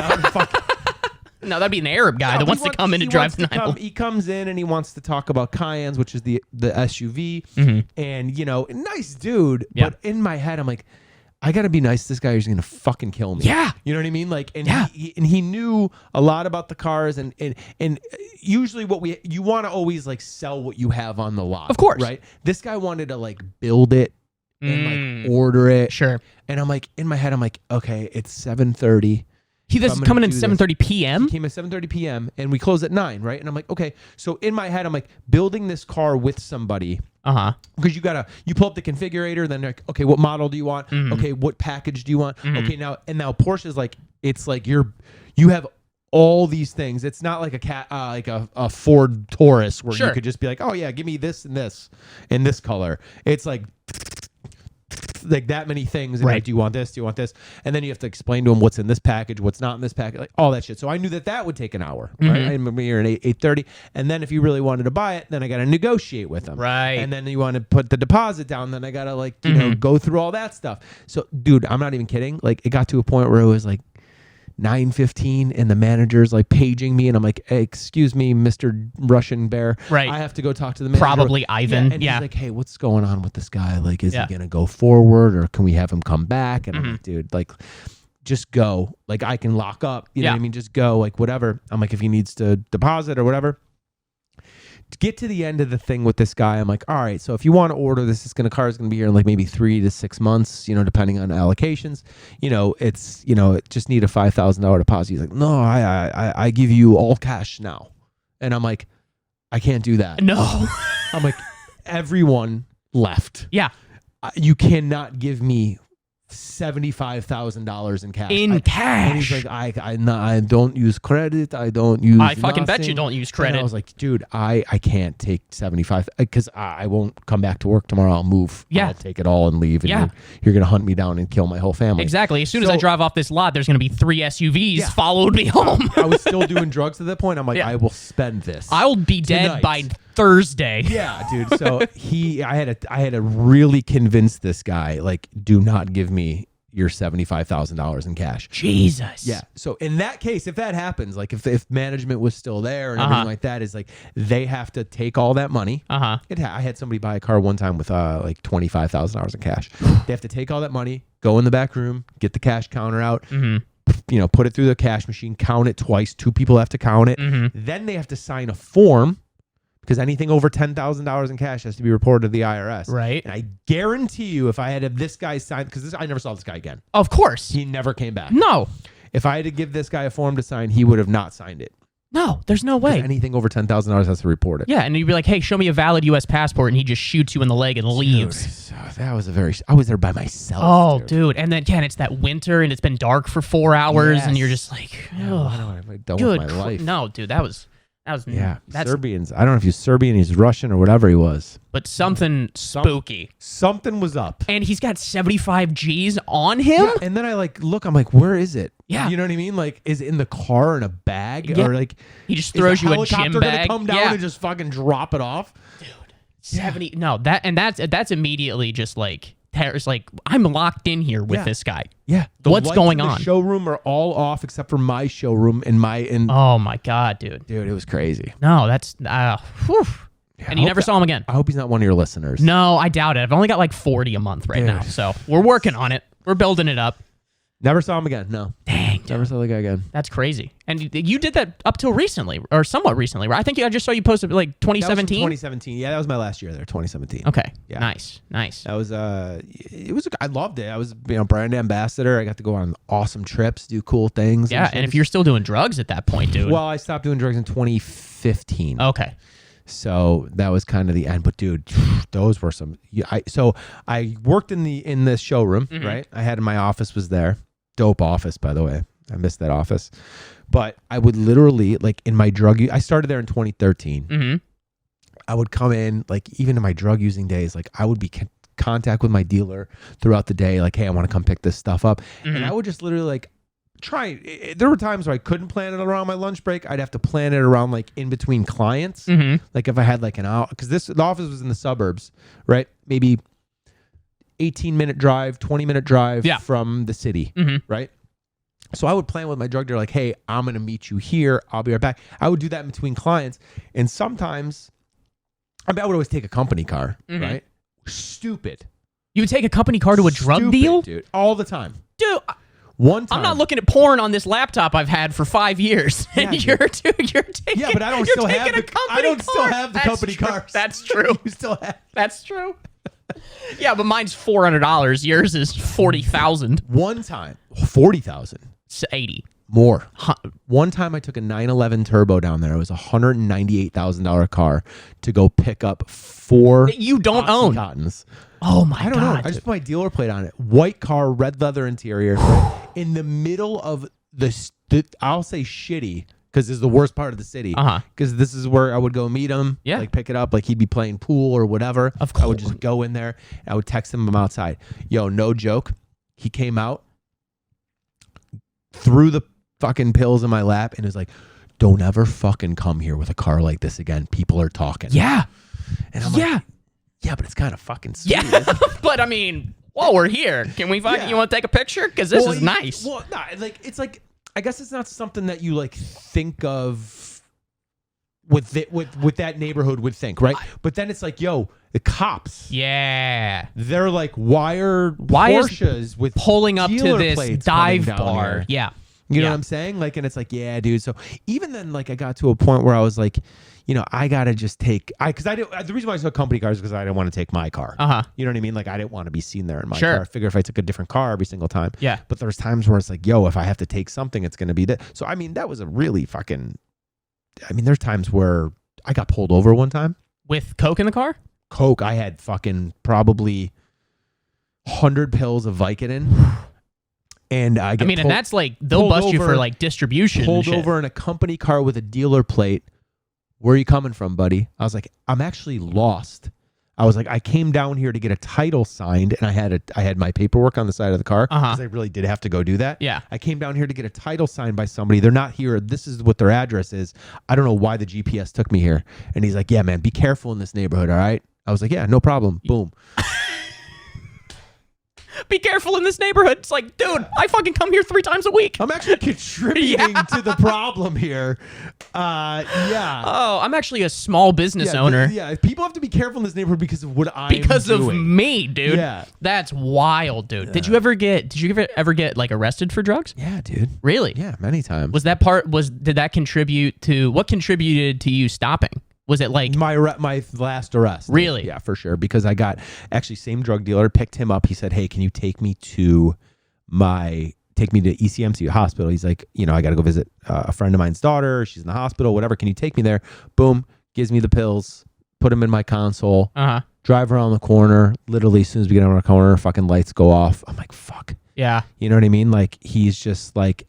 No, that'd be an Arab guy that wants to come in and drive the 911. He comes in and he wants to talk about Cayennes, which is the SUV. And, you know, nice dude. Yeah. But in my head, I'm like, I got to be nice to this guy who's going to fucking kill me. Yeah. You know what I mean? Like, and he knew a lot about the cars. And usually you want to always like sell what you have on the lot. Of course. Right? This guy wanted to like build it and like order it. Sure. And I'm like, in my head, I'm like, okay, it's 7:30. This is coming in 7:30 p.m.? He came at 7:30 p.m. and we close at 9, right? And I'm like, okay. So in my head, I'm like building this car with somebody. Because you pull up the configurator, then like, okay, what model do you want? Okay, what package do you want? Okay, now Porsche's like, it's like you have all these things. It's not like a Ford Taurus where you could just be like, oh yeah, give me this and this in this color. It's like that many things. And like, do you want this? Do you want this? And then you have to explain to them what's in this package, what's not in this package, like all that shit. So I knew that would take an hour. Right? I remember here at 8:30. And then if you really wanted to buy it, then I got to negotiate with them. Right. And then you want to put the deposit down. Then I got to like, you know, go through all that stuff. So dude, I'm not even kidding. Like it got to a point where it was like 9:15 and the manager's like paging me and I'm like, hey, excuse me, Mr. Russian Bear. Right. I have to go talk to the manager. Probably Ivan. And he's like, hey, what's going on with this guy? Like, is he going to go forward or can we have him come back? And I'm like, dude, like, just go. Like, I can lock up. You know what I mean? Just go, like, whatever. I'm like, if he needs to deposit or whatever. To get to the end of the thing with this guy, I'm like, all right, so if you want to order this, car is going to be here in like maybe 3 to 6 months, you know, depending on allocations. You know, it's, you know, it just need a $5,000 deposit. He's like, no, I give you all cash now. And I'm like, I can't do that. No. I'm like, everyone left. Yeah. You cannot give me $75,000 in cash. And he's like, I don't use credit. I don't use. I fucking bet you don't use credit. And I was like, dude, I can't take 75 because I won't come back to work tomorrow. I'll move. I'll take it all and leave. And you're gonna hunt me down and kill my whole family. Exactly. As soon as I drive off this lot, there's gonna be 3 SUVs followed me home. I was still doing drugs at that point. I'm like, I will spend this. I'll be dead by Thursday. Yeah, dude. So I had to really convince this guy, like, do not give me your $75,000 in cash. Jesus. Yeah. So in that case, if that happens, like if management was still there and everything like that, is like they have to take all that money. I had somebody buy a car one time with like $25,000 in cash. They have to take all that money, go in the back room, get the cash counter out. You know, put it through the cash machine, count it twice. 2 people have to count it. Then they have to sign a form. Because anything over $10,000 in cash has to be reported to the IRS. Right. And I guarantee you, if I had this guy sign, because I never saw this guy again. Of course. He never came back. No. If I had to give this guy a form to sign, he would have not signed it. No, there's no way. Anything over $10,000 has to report it. Yeah, and you'd be like, hey, show me a valid U.S. passport, and he just shoots you in the leg and leaves. Dude, that was I was there by myself. Oh, dude. And then, and it's that winter, and it's been dark for 4 hours, and you're just like, what have I done with my life? No, dude, that's Serbians. I don't know if he's Serbian, he's Russian, or whatever he was. But something spooky. Something was up. And he's got 75 G's on him? Yeah, and then I look, I'm like, where is it? Yeah. You know what I mean? Like, is it in the car in a bag? Yeah. Or like, he just throws you a gym bag. Gonna come down and just fucking drop it off? Dude, 70. No, that's immediately just like, it's like, I'm locked in here with this guy. Yeah. What's going on? The showroom are all off except for my showroom and oh my God, dude. Dude, it was crazy. No, that's whew. And you never saw him again. I hope he's not one of your listeners. No, I doubt it. I've only got like 40 a month right now. So we're working on it. We're building it up. Never saw him again. No. Dang. Dude. Never saw the guy again. That's crazy. And you did that up till recently, or somewhat recently, right? I think I just saw you posted like 2017. 2017. Yeah, that was my last year there. 2017. Okay. Yeah. Nice. That was I loved it. I was brand ambassador. I got to go on awesome trips, do cool things. Yeah. And if you're still doing drugs at that point, dude. Well, I stopped doing drugs in 2015. Okay. So that was kind of the end. But dude, those were some. So I worked in the showroom, right? I had my office was there. Dope office, by the way. I missed that office. But I would literally, like, in my drug I started there in 2013. I would come in, like, even in my drug using days, like, I would be contact with my dealer throughout the day, like, hey, I want to come pick this stuff up. And I would just literally, like, there were times where I couldn't plan it around my lunch break. I'd have to plan it around, like, in between clients. Like, if I had, like, an hour, because the office was in the suburbs, right? Maybe 18-minute drive, 20-minute drive from the city, right? So I would plan with my drug dealer, like, hey, I'm going to meet you here. I'll be right back. I would do that in between clients. And sometimes, I would always take a company car, right? Stupid. You would take a company car to a drug deal? Dude. All the time. Dude, one time. I'm not looking at porn on this laptop I've had for 5 years. Yeah, And you're taking. Yeah, but I don't still have the company cars. That's true. You still have. That's true. Yeah, but mine's $400. Yours is $40,000. One time, 40,000. It's 80. More. One time I took a 911 Turbo down there. It was a $198,000 car to go pick up 4 that you don't own. Cottons. Oh my God. I don't know. I just put my dealer plate on it. White car, red leather interior. In the middle of the I'll say shitty, because this is the worst part of the city. Because this is where I would go meet him. Yeah. Like pick it up. Like he'd be playing pool or whatever. Of course. I would just go in there. And I would text him. I'm outside. Yo, no joke. He came out, threw the fucking pills in my lap, and was like, don't ever fucking come here with a car like this again. People are talking. Yeah. And I'm like, yeah, but it's kind of fucking sweet. Yeah. But I mean, while we're here, can we find you want to take a picture? Because this is nice. Well, no, like it's like, I guess it's not something that you like think of with that neighborhood would think, right? But then it's like, yo, the cops. Yeah. They're like, why Porsches with pulling up to dealer this plates dive coming down bar? here? Yeah. You know what I'm saying? Like, and it's like, yeah, dude. So even then, like, I got to a point where I was like, you know, I gotta just take, the reason why I took company cars is because I didn't want to take my car. You know what I mean? Like, I didn't want to be seen there in my car. I figure if I took a different car every single time. Yeah. But there's times where it's like, yo, if I have to take something, it's gonna be that. So I mean, that was a really fucking. I mean, there's times where I got pulled over one time with coke in the car. Coke. I had fucking probably 100 pills of Vicodin. And and that's like, they'll bust you for like distribution. Pulled over in a company car with a dealer plate. Where are you coming from, buddy? I was like, I'm actually lost. I was like, I came down here to get a title signed, and I had my paperwork on the side of the car because I really did have to go do that. Yeah. I came down here to get a title signed by somebody. They're not here. This is what their address is. I don't know why the GPS took me here. And he's like, yeah, man, be careful in this neighborhood, all right? I was like, yeah, no problem. Boom. Be careful in this neighborhood. It's like, dude, I fucking come here 3 times a week. I'm actually contributing to the problem here. Yeah. Oh, I'm actually a small business owner. Yeah, people have to be careful in this neighborhood because of what I'm Because doing. of me, dude. Yeah. That's wild, dude. Did you ever get like arrested for drugs? Yeah, dude. Really? Yeah, many times. Did that contribute to, what contributed to you stopping? Was it like my last arrest? Really? Yeah, for sure. Because I got actually same drug dealer picked him up. He said, "Hey, can you take me to ECMC hospital?" He's like, you know, I got to go visit a friend of mine's daughter. She's in the hospital. Whatever. Can you take me there? Boom. Gives me the pills. Put them in my console. Drive around the corner. Literally, as soon as we get around the corner, fucking lights go off. I'm like, fuck. Yeah. You know what I mean? Like he's just like,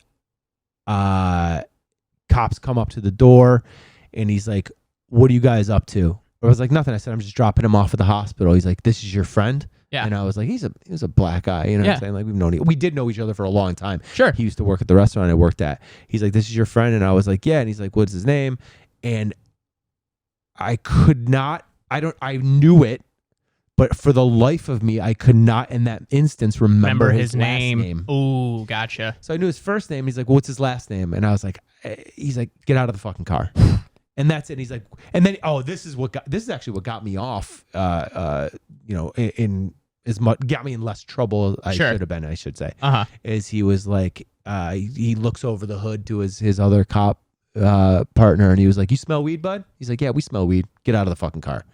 cops come up to the door, and he's like, what are you guys up to? I was like, nothing. I said, I'm just dropping him off at the hospital. He's like, this is your friend? Yeah. And I was like, he was a black guy. You know what I'm saying? Like we did know each other for a long time. Sure. He used to work at the restaurant I worked at. He's like, this is your friend? And I was like, yeah. And he's like, what's his name? And I could not, I knew it, but for the life of me, I could not in that instance remember his name. Last name. Ooh, gotcha. So I knew his first name. He's like, what's his last name? And I was like, he's like, get out of the fucking car. And that's it. And he's like, and then, this is actually what got me off, you know, in as much, got me in less trouble I should have been, I should say. Is he was like, he looks over the hood to his other cop partner, and he was like, you smell weed, bud? He's like, yeah, we smell weed. Get out of the fucking car.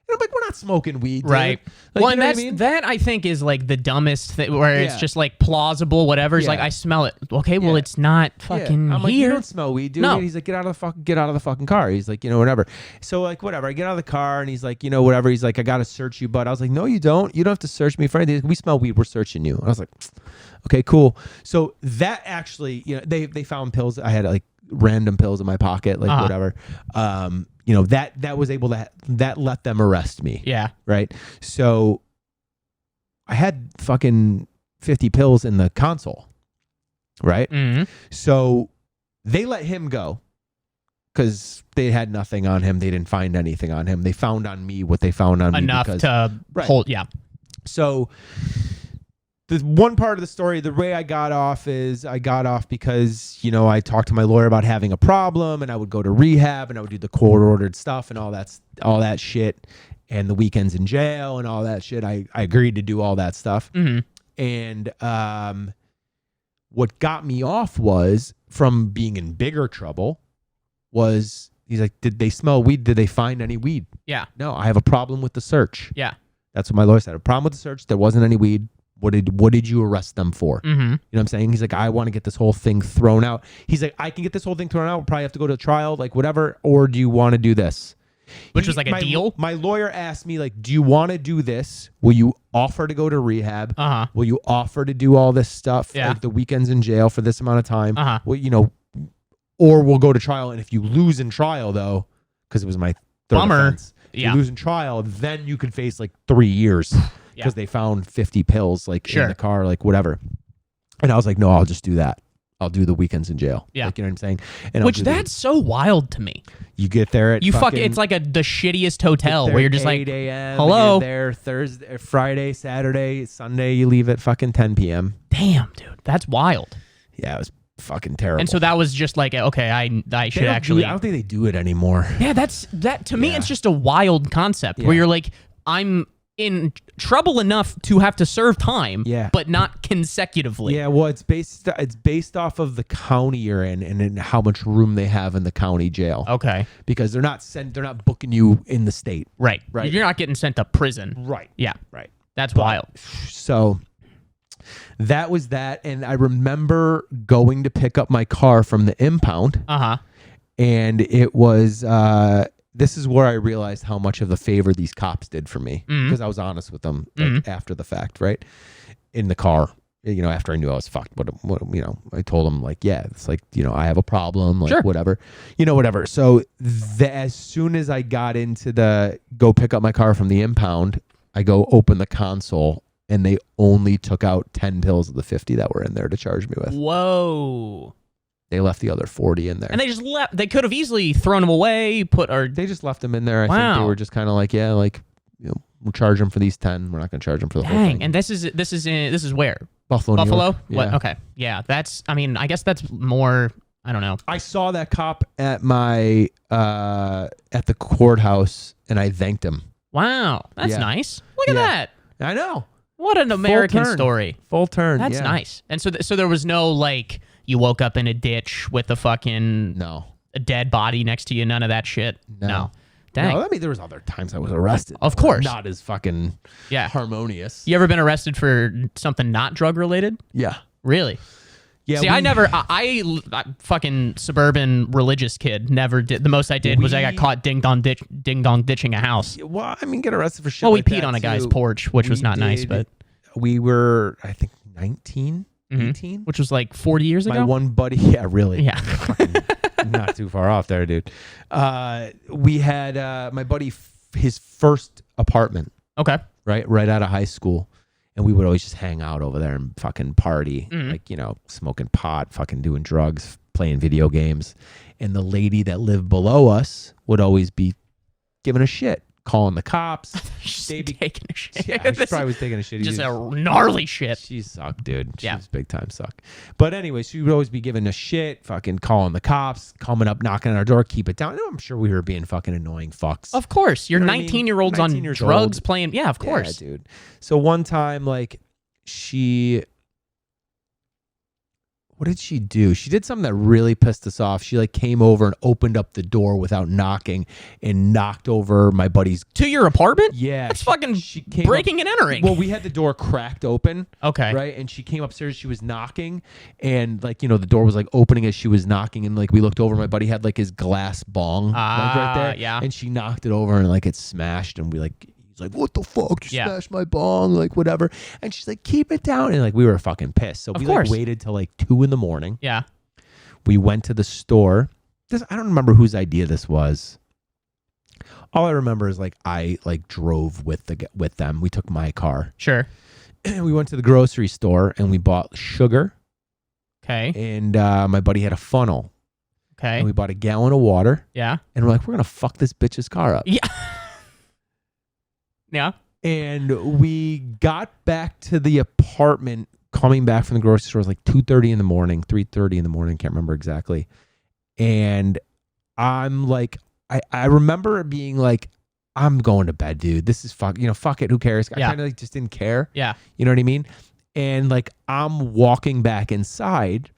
And I'm like, we're not smoking weed, dude. Right? Like, well, and that I think is like the dumbest thing, where it's just like plausible, whatever. It's like, I smell it. Okay, well, it's not fucking I'm like, here. you don't smell weed, dude. No. And he's like, get out of the fucking car. He's like, you know, whatever. So like, whatever. I get out of the car, and he's like, you know, whatever. He's like, I gotta search you, bud. I was like, no, you don't. You don't have to search me for anything. He's like, we smell weed. We're searching you. And I was like, okay, cool. So that actually, you know, they found pills. I had like random pills in my pocket, like whatever. You know, that was able to, that let them arrest me. Yeah. Right. So I had fucking 50 pills in the console. Right. Mm-hmm. So they let him go because they had nothing on him. They didn't find anything on him. They found on me what they found on me. Enough to hold. Yeah. So the one part of the story, the way I got off is I got off because, I talked to my lawyer about having a problem, and I would go to rehab, and I would do the court-ordered stuff and all that shit, and the weekends in jail and all that shit. I agreed to do all that stuff. Mm-hmm. And what got me off was from being in bigger trouble was he's like, did they smell weed? Did they find any weed? Yeah. No, I have a problem with the search. Yeah. That's what my lawyer said. A problem with the search. There wasn't any weed. What did you arrest them for? Mm-hmm. You know what I'm saying? He's like, I want to get this whole thing thrown out. He's like, I can get this whole thing thrown out. We'll probably have to go to trial, like whatever. Or do you want to do this? Which was like a deal? My lawyer asked me, like, do you want to do this? Will you offer to go to rehab? Uh-huh. Will you offer to do all this stuff? Yeah. Like the weekends in jail for this amount of time? Uh-huh. Well, or we'll go to trial. And if you lose in trial, though, because it was my third offense, if you lose in trial, then you could face like 3 years. Because they found 50 pills in the car, like whatever. And I was like, no, I'll just do that. I'll do the weekends in jail. Yeah. Like, you know what I'm saying? And which that's so wild to me. You get there at it's like the shittiest hotel where you're just like, 8 a.m. hello. You're there Thursday, Friday, Saturday, Sunday, you leave at fucking 10 p.m. Damn, dude. That's wild. Yeah, it was fucking terrible. And so that was just like, okay, I should actually. I don't think they do it anymore. Yeah, that to me, it's just a wild concept where you're like, I'm in trouble enough to have to serve time, but not consecutively. Yeah, well, it's based off of the county you're in and how much room they have in the county jail. Okay. Because they're not booking you in the state. Right. Right. You're not getting sent to prison. Right. Yeah. Right. That's wild. So that was that, and I remember going to pick up my car from the impound. Uh-huh. And it was this is where I realized how much of the favor these cops did for me, because I was honest with them after the fact, right? In the car, after I knew I was fucked. What I told them, like, yeah, it's like, I have a problem, like, whatever. So as soon as I got into go pick up my car from the impound, I go open the console, and they only took out 10 pills of the 50 that were in there to charge me with. Whoa. They left the other 40 in there. And they just left. They could have easily thrown them away, they just left them in there. I think they were just kind of like, yeah, like, we'll charge them for these 10. We're not going to charge them for the whole thing. And this is where? Buffalo, New York. What? Yeah. Okay. Yeah, I guess that's more, I don't know. I saw that cop at my at the courthouse, and I thanked him. Wow. That's nice. Look at that. I know. What an American story. Full turn. That's nice. And so there was no, like, you woke up in a ditch with a dead body next to you. None of that shit. No. Dang. No, I mean, there was other times I was arrested. Of course. Not as fucking harmonious. You ever been arrested for something not drug related? Yeah. Really? Yeah. See, I fucking suburban religious kid never did. The most I did was I got caught ding dong ditching a house. Well, I mean, get arrested for shit. Well, we peed on a guy's porch, which was not nice, but we were, I think, 19. 18? Which was like 40 years ago? My one buddy, yeah, really. Yeah. Not too far off there, dude. We had my buddy, his first apartment. Okay. Right out of high school. And we would always just hang out over there and fucking party. Like, smoking pot, fucking doing drugs, playing video games. And the lady that lived below us would always be giving a shit. Calling the cops. Taking a shit. Yeah, she probably was taking a shit. Just a gnarly shit. She sucked, dude. She was big time suck. But anyway, she would always be giving a shit, fucking calling the cops, coming up, knocking on our door, keep it down. I'm sure we were being fucking annoying fucks. Of course. You're 19-year-olds on drugs playing. Yeah, of course. Yeah, dude. So one time, like, what did she do? She did something that really pissed us off. She like came over and opened up the door without knocking and knocked over my buddy's. To your apartment? Yeah. That's fucking breaking and entering. Well, we had the door cracked open. Okay. Right? And she came upstairs. She was knocking. And like, the door was like opening as she was knocking. And like, we looked over. My buddy had like his glass bong right there. Yeah. And she knocked it over and like it smashed. And he's like, what the fuck? You smashed my bong, like whatever. And she's like, keep it down. And like we were fucking pissed. So we like waited till like 2 a.m. Yeah. We went to the store. I don't remember whose idea this was. All I remember is like I like drove with them. We took my car. Sure. And we went to the grocery store and we bought sugar. Okay. And my buddy had a funnel. Okay. And we bought a gallon of water. Yeah. And we're like, we're gonna fuck this bitch's car up. Yeah. Yeah. And we got back to the apartment coming back from the grocery store. It was like 2:30 in the morning, 3:30 in the morning. Can't remember exactly. And I'm like, I remember it being like, I'm going to bed, dude. This is fuck it. Who cares? I kind of like just didn't care. Yeah. You know what I mean? And like, I'm walking back inside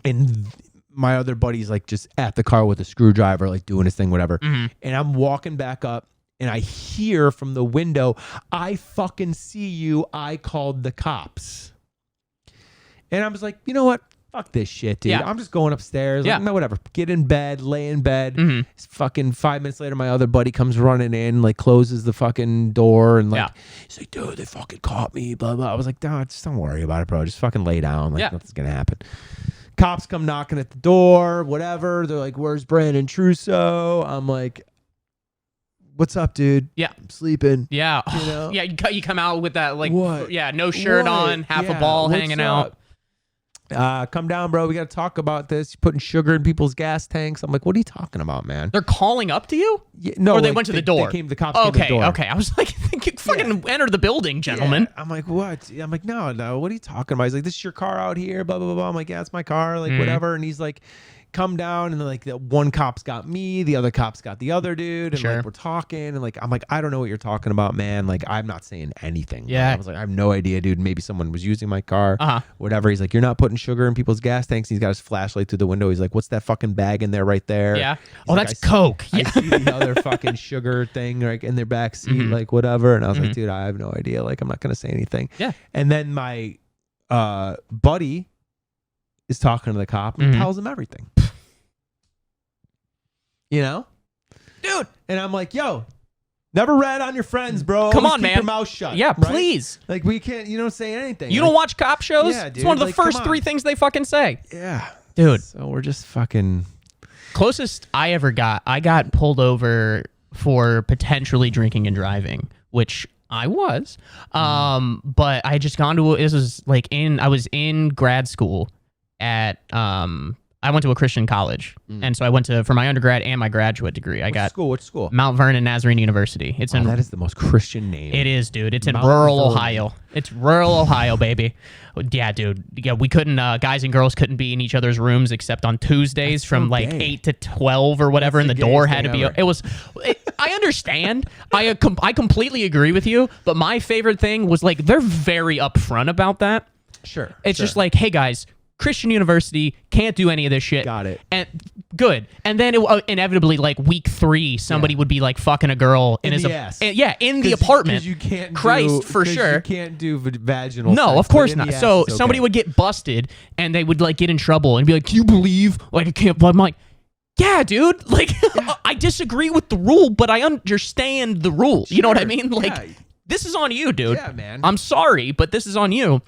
and my other buddy's like just at the car with a screwdriver, like doing his thing, whatever. Mm-hmm. And I'm walking back up and I hear from the window, I fucking see you. I called the cops. And I was like, you know what? Fuck this shit, dude. I'm just going upstairs. Like, no, whatever. Get in bed, lay in bed. Mm-hmm. It's fucking 5 minutes later, my other buddy comes running in, like closes the fucking door and like, he's like, dude, they fucking caught me, blah, blah. I was like, no, just don't worry about it, bro. Just fucking lay down. Like, nothing's going to happen. Cops come knocking at the door, whatever. They're like, where's Brandon Trusso? I'm like, what's up, dude? Yeah. I'm sleeping. Yeah. You know? Yeah, you come out with that, like, what? No shirt on, half a ball hanging out. Come down, bro. We got to talk about this. You're putting sugar in people's gas tanks. I'm like, what are you talking about, man? They're calling up to you? Yeah, no, or they went to the door? The cops came to the door. Okay. I was like, you fucking enter the building, gentlemen. Yeah. I'm like, what? I'm like, no. What are you talking about? He's like, this is your car out here, blah, blah, blah. I'm like, yeah, it's my car, like, whatever. And he's like, come down, and like the one cop's got me, the other cop's got the other dude, and like we're talking, and like I'm like, I don't know what you're talking about, man. Like, I'm not saying anything. Yeah. I was like, I have no idea, dude. Maybe someone was using my car, whatever. He's like, you're not putting sugar in people's gas tanks. And he's got his flashlight through the window. He's like, what's that fucking bag in there right there? Yeah. He's like, that's Coke. I see the other fucking sugar thing like in their back seat, like whatever. And I was like, dude, I have no idea. Like, I'm not gonna say anything. Yeah. And then my buddy is talking to the cop and tells him everything. You know, dude. And I'm like, yo, never rat on your friends, bro. Come Always on, keep man. your mouth shut. Yeah, right? Please. Like, we can't, you don't say anything. You don't watch cop shows? Yeah, dude. It's one of the like, first 3 things they fucking say. Yeah. Dude. So we're just fucking. Closest I ever got, I got pulled over for potentially drinking and driving, which I was. But I had just gone to, this was like I was in grad school at, I went to a Christian college, and so I went for my undergrad and my graduate degree. I got Which school? Mount Vernon Nazarene University. It's in that is the most Christian name. It is, dude. It's in Mount rural Vernon. Ohio. It's rural Ohio, baby. Yeah, dude. Yeah, we couldn't. Guys and girls couldn't be in each other's rooms except on Tuesdays from like 8 to 12 or whatever, and the door had to be. It was. I understand. I completely agree with you. But my favorite thing was like they're very upfront about that. Sure. It's just like, hey guys, Christian University can't do any of this shit. Got it. And good. And then inevitably, like week 3, somebody would be like fucking a girl in the ass. in the apartment. You can't. For sure. You can't do vaginal. No, sex, of course but in not. the ass, So it's okay. somebody would get busted, and they would like get in trouble and be like, "Can you believe? Like, I can't." I'm like, "Yeah, dude. Like, I disagree with the rule, but I understand the rule. You know what I mean? Like, this is on you, dude. Yeah, man. I'm sorry, but this is on you."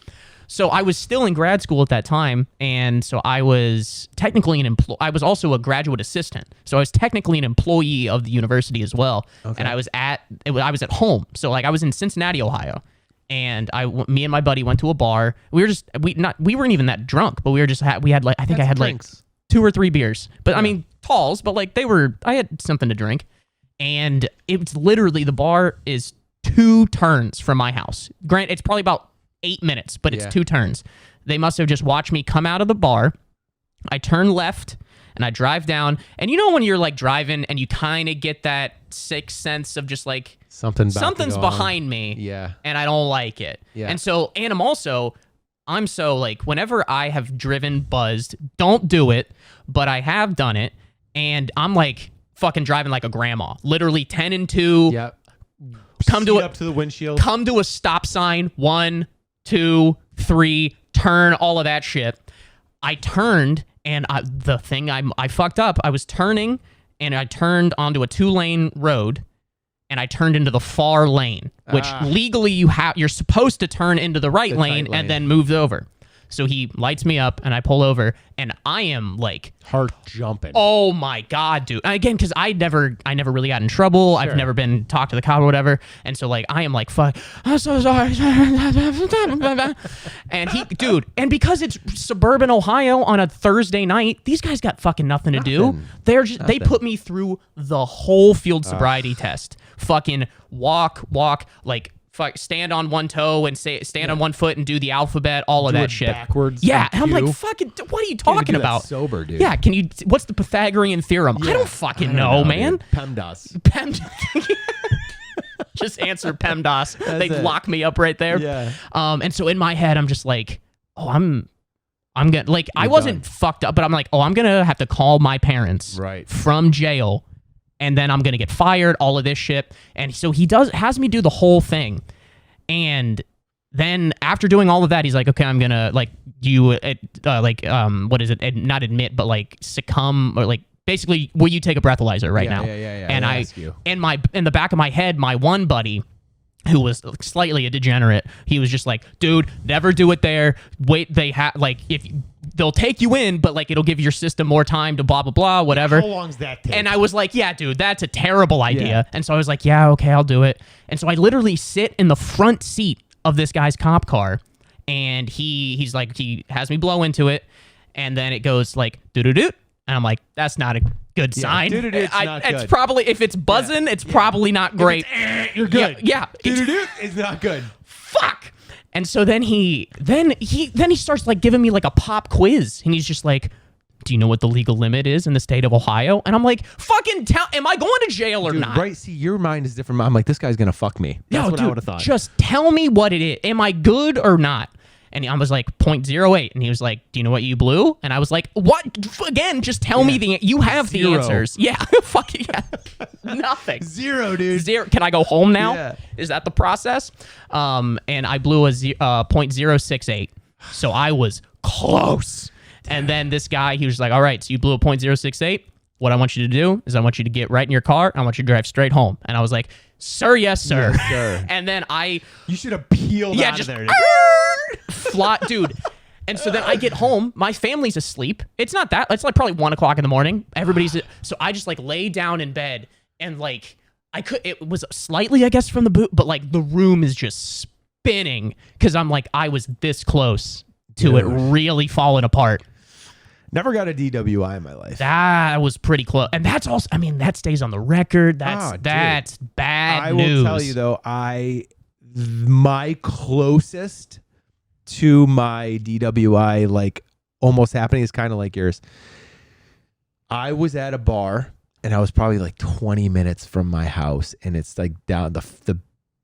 So I was still in grad school at that time, and so I was technically an employee. I was also a graduate assistant, so I was technically an employee of the university as well. Okay. And I was at home, so like I was in Cincinnati, Ohio, and me and my buddy went to a bar. We weren't even that drunk, but we had like I think I had drinks. Like 2 or 3 beers, but I mean talls, but like I had something to drink, and it's literally the bar is 2 turns from my house. Grant, it's probably about 8 minutes, but it's 2 turns. They must have just watched me come out of the bar. I turn left and I drive down. And you know when you're like driving and you kind of get that sixth sense of just like something's behind me. Yeah. And I don't like it. Yeah. And so, and I'm so like, whenever I have driven buzzed, don't do it, but I have done it. And I'm like fucking driving like a grandma, literally 10 and 2. Yep. Up to the windshield. Come to a stop sign. 1, 2, 3, turn, all of that shit. I turned, and I fucked up. I was turning, and I turned onto a 2-lane road, and I turned into the far lane, which legally you're supposed to turn into the right lane and then move over. So he lights me up and I pull over and I am like Heart jumping. oh my God, dude. Again, because I never really got in trouble. I've never been talked to the cop or whatever. And so like I am like, fuck, I'm so sorry. And he, dude, and because it's suburban Ohio on a Thursday night, these guys got fucking nothing to do. They're just they put me through the whole field sobriety test. Fucking walk, like stand on one toe and stand on one foot and do the alphabet, all of that shit. Backwards. Yeah, and I'm like, fucking, what are you talking about? Sober, dude. Yeah, what's the Pythagorean theorem? I don't fucking know, man. Dude. PEMDAS. Just answer PEMDAS. They it. lock me up right there. Yeah. And so in my head, I'm just like, oh, I'm gonna like I wasn't fucked up, but I'm like, oh, I'm gonna have to call my parents from jail. And then I'm going to get fired, all of this shit. And so he has me do the whole thing. And then after doing all of that, he's like, okay, I'm going to like what is it? Not admit, but like succumb or like basically, will you take a breathalyzer right now? Yeah. And in the back of my head, my one buddy, who was slightly a degenerate, he was just like, dude, never do it there. Wait, if they'll take you in, but like it'll give your system more time to blah, blah, blah, whatever. How long's that take? And I was like, yeah, dude, that's a terrible idea. Yeah. And so I was like, yeah, okay, I'll do it. And so I literally sit in the front seat of this guy's cop car, and he has me blow into it, and then it goes like, doo-doo-doo. And I'm like, that's not a good sign. It's probably, if it's buzzing, it's probably not great. You're good. Yeah. It's not good. Fuck. And so then he starts like giving me like a pop quiz, and he's just like, do you know what the legal limit is in the state of Ohio? And I'm like, fucking am I going to jail or not? Right. See, your mind is different. I'm like, this guy's going to fuck me. That's what I would have thought. Just tell me what it is. Am I good or not? And I was like 0.08, and he was like, do you know what you blew? And I was like, what? Again, just tell me you have the answers. Yeah. Fuck yeah. Nothing. Zero, dude. Zero. Can I go home now? Yeah. Is that the process? And I blew a 0.068. So I was close. And then this guy, he was like, all right, so you blew a 0.068. What I want you to do is I want you to get right in your car, and I want you to drive straight home. And I was like, sir, yes, sir. Yes, sir. And then you should have peeled out of there. Dude. And so then I get home, my family's asleep. It's not that, it's like probably 1 o'clock in the morning. So I just like lay down in bed, and like it was slightly, I guess, from the boot, but like the room is just spinning because I'm like, I was this close to it really falling apart. Never got a DWI in my life. That was pretty close. And that's also, I mean, that stays on the record. That's bad news. I will tell you though, my closest to my DWI, like almost happening, is kind of like yours. I was at a bar, and I was probably like 20 minutes from my house, and it's like down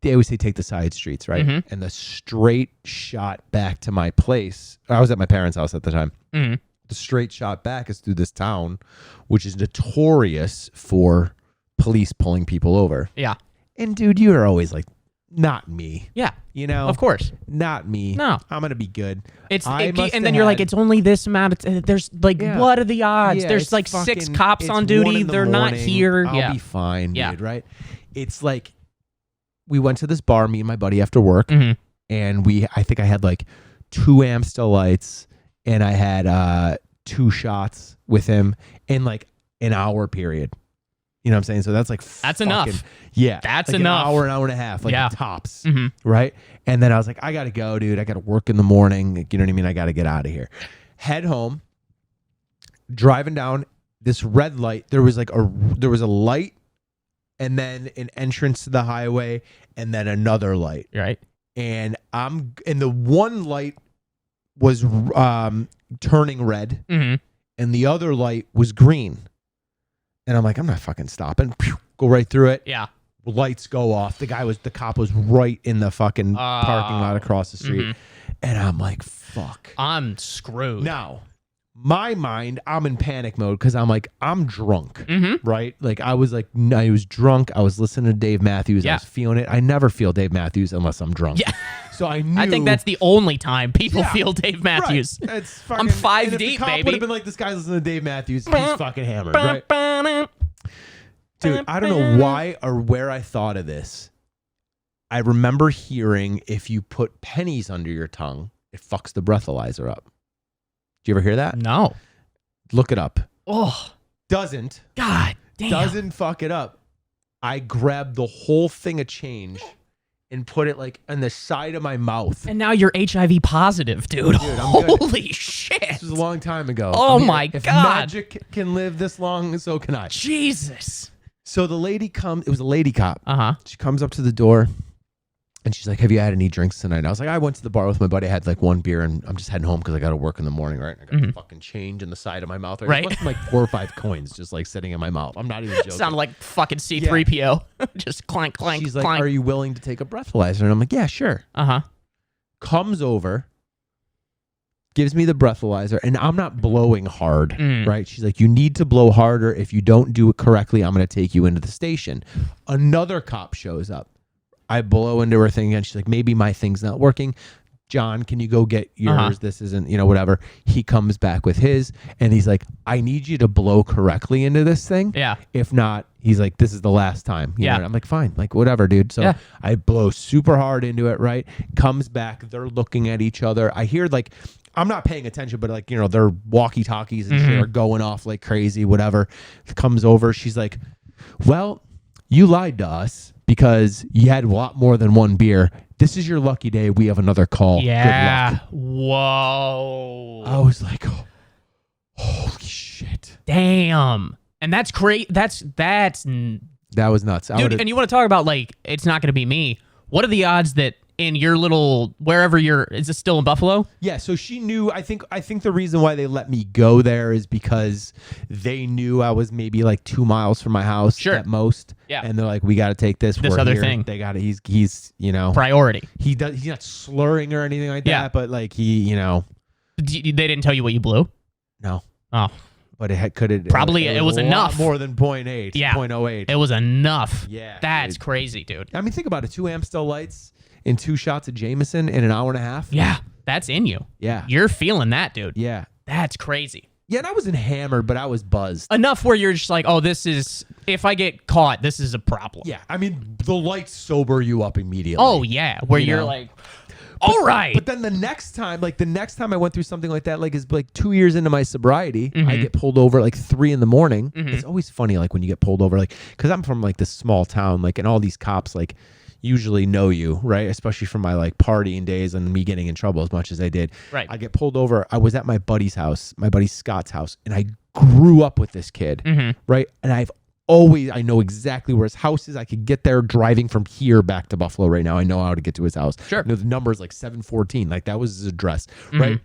they always say take the side streets, right? Mm-hmm. And the straight shot back to my place. I was at my parents' house at the time. Mm-hmm. The straight shot back is through this town, which is notorious for police pulling people over. Yeah. And dude, you are always like, not me. Yeah. You know? Of course. Not me. No. I'm going to be good. And then you're like, it's only this amount. There's like, what are the odds? Yeah, there's like 6 cops on duty. They're not here. I'll be fine, dude, right? It's like, we went to this bar, me and my buddy, after work. Mm-hmm. And I think I had like 2 Amstel Lights, and I had 2 shots with him in like an hour period. You know what I'm saying? So that's like that's enough. Yeah, that's like enough. An hour and a half, like tops, right? And then I was like, I gotta go, dude. I gotta work in the morning. You know what I mean? I gotta get out of here. Head home. Driving down this red light. There was a light, and then an entrance to the highway, and then another light. Right. And the one light was turning red, and the other light was green. And I'm like, I'm not fucking stopping. Go right through it. Yeah. Lights go off. The cop was right in the fucking parking lot across the street. And I'm like, fuck. I'm screwed. Now, my mind, I'm in panic mode because I'm like, I'm drunk, right? Like I was drunk. I was listening to Dave Matthews. I was feeling it. I never feel Dave Matthews unless I'm drunk. Yeah. So I knew. I think that's the only time people feel Dave Matthews. Right. It's fucking, I'm 5 deep, the cop baby. would have been like, this guy's listening to Dave Matthews. He's fucking hammered, right? Dude, I don't know why or where I thought of this. I remember hearing if you put pennies under your tongue, it fucks the breathalyzer up. Do you ever hear that? No. Look it up. Oh. Doesn't. God damn. Doesn't fuck it up. I grabbed the whole thing of change and put it like on the side of my mouth. And now you're HIV positive, dude. I'm good. Holy shit. This was a long time ago. Oh my If God. magic can live this long, so can I. Jesus. So the lady it was a lady cop. Uh-huh. She comes up to the door and she's like, have you had any drinks tonight? And I was like, I went to the bar with my buddy. I had like one beer and I'm just heading home because I got to work in the morning, right? And I got fucking change in the side of my mouth. Right. It must be like 4 or 5 coins just like sitting in my mouth. I'm not even joking. Sounded like fucking C-3PO. Just clank, clank, She's like, clank. are you willing to take a breathalyzer? And I'm like, yeah, sure. Uh-huh. Comes over, gives me the breathalyzer, and I'm not blowing hard, right? She's like, you need to blow harder. If you don't do it correctly, I'm going to take you into the station. Another cop shows up. I blow into her thing again. She's like, maybe my thing's not working. John, can you go get yours? This isn't, whatever. He comes back with his, and he's like, I need you to blow correctly into this thing. Yeah. If not, he's like, this is the last time. You know? I'm like, fine. Like, whatever, dude. So I blow super hard into it, right? Comes back. They're looking at each other. I hear, like, I'm not paying attention, but, like, their walkie-talkies and shit are going off like crazy, whatever. Comes over. She's like, well, you lied to us because you had a lot more than one beer. This is your lucky day. We have another call. Yeah. Good luck. Whoa. I was like, oh, holy shit. Damn. And that's great. That's That was nuts. dude. And you want to talk about like it's not going to be me? What are the odds that in your little wherever is it still in Buffalo? Yeah. So she knew. I think the reason why they let me go there is because they knew I was maybe like 2 miles from my house at most. Yeah. And they're like, we got to take this. This We're other here. thing. They got it. He's Priority. He's not slurring or anything like that. But like he They didn't tell you what you blew? No. Oh. But it probably it was enough. More than 0.8. Yeah. 0.08. It was enough. Yeah. That's crazy, dude. I mean, think about it. 2 Amstel Lights and 2 shots of Jameson in an hour and a half. Yeah. That's in you. Yeah. You're feeling that, dude. Yeah. That's crazy. Yeah, and I wasn't hammered, but I was buzzed. Enough where you're just like, oh, if I get caught, this is a problem. Yeah. I mean, the lights sober you up immediately. Oh, yeah. Where you're like, all right. But then the next time I went through something like that, like is like 2 years into my sobriety, I get pulled over at like 3 a.m. It's always funny, like when you get pulled over, like, cause I'm from like this small town, like, and all these cops like usually know you, right? Especially from my like partying days and me getting in trouble as much as I did. Right. I get pulled over. I was at my buddy's house, my buddy Scott's house, and I grew up with this kid, right? And I know exactly where his house is. I could get there driving from here back to Buffalo right now. I know how to get to his house. Sure. I know the number is like 714. Like that was his address, right?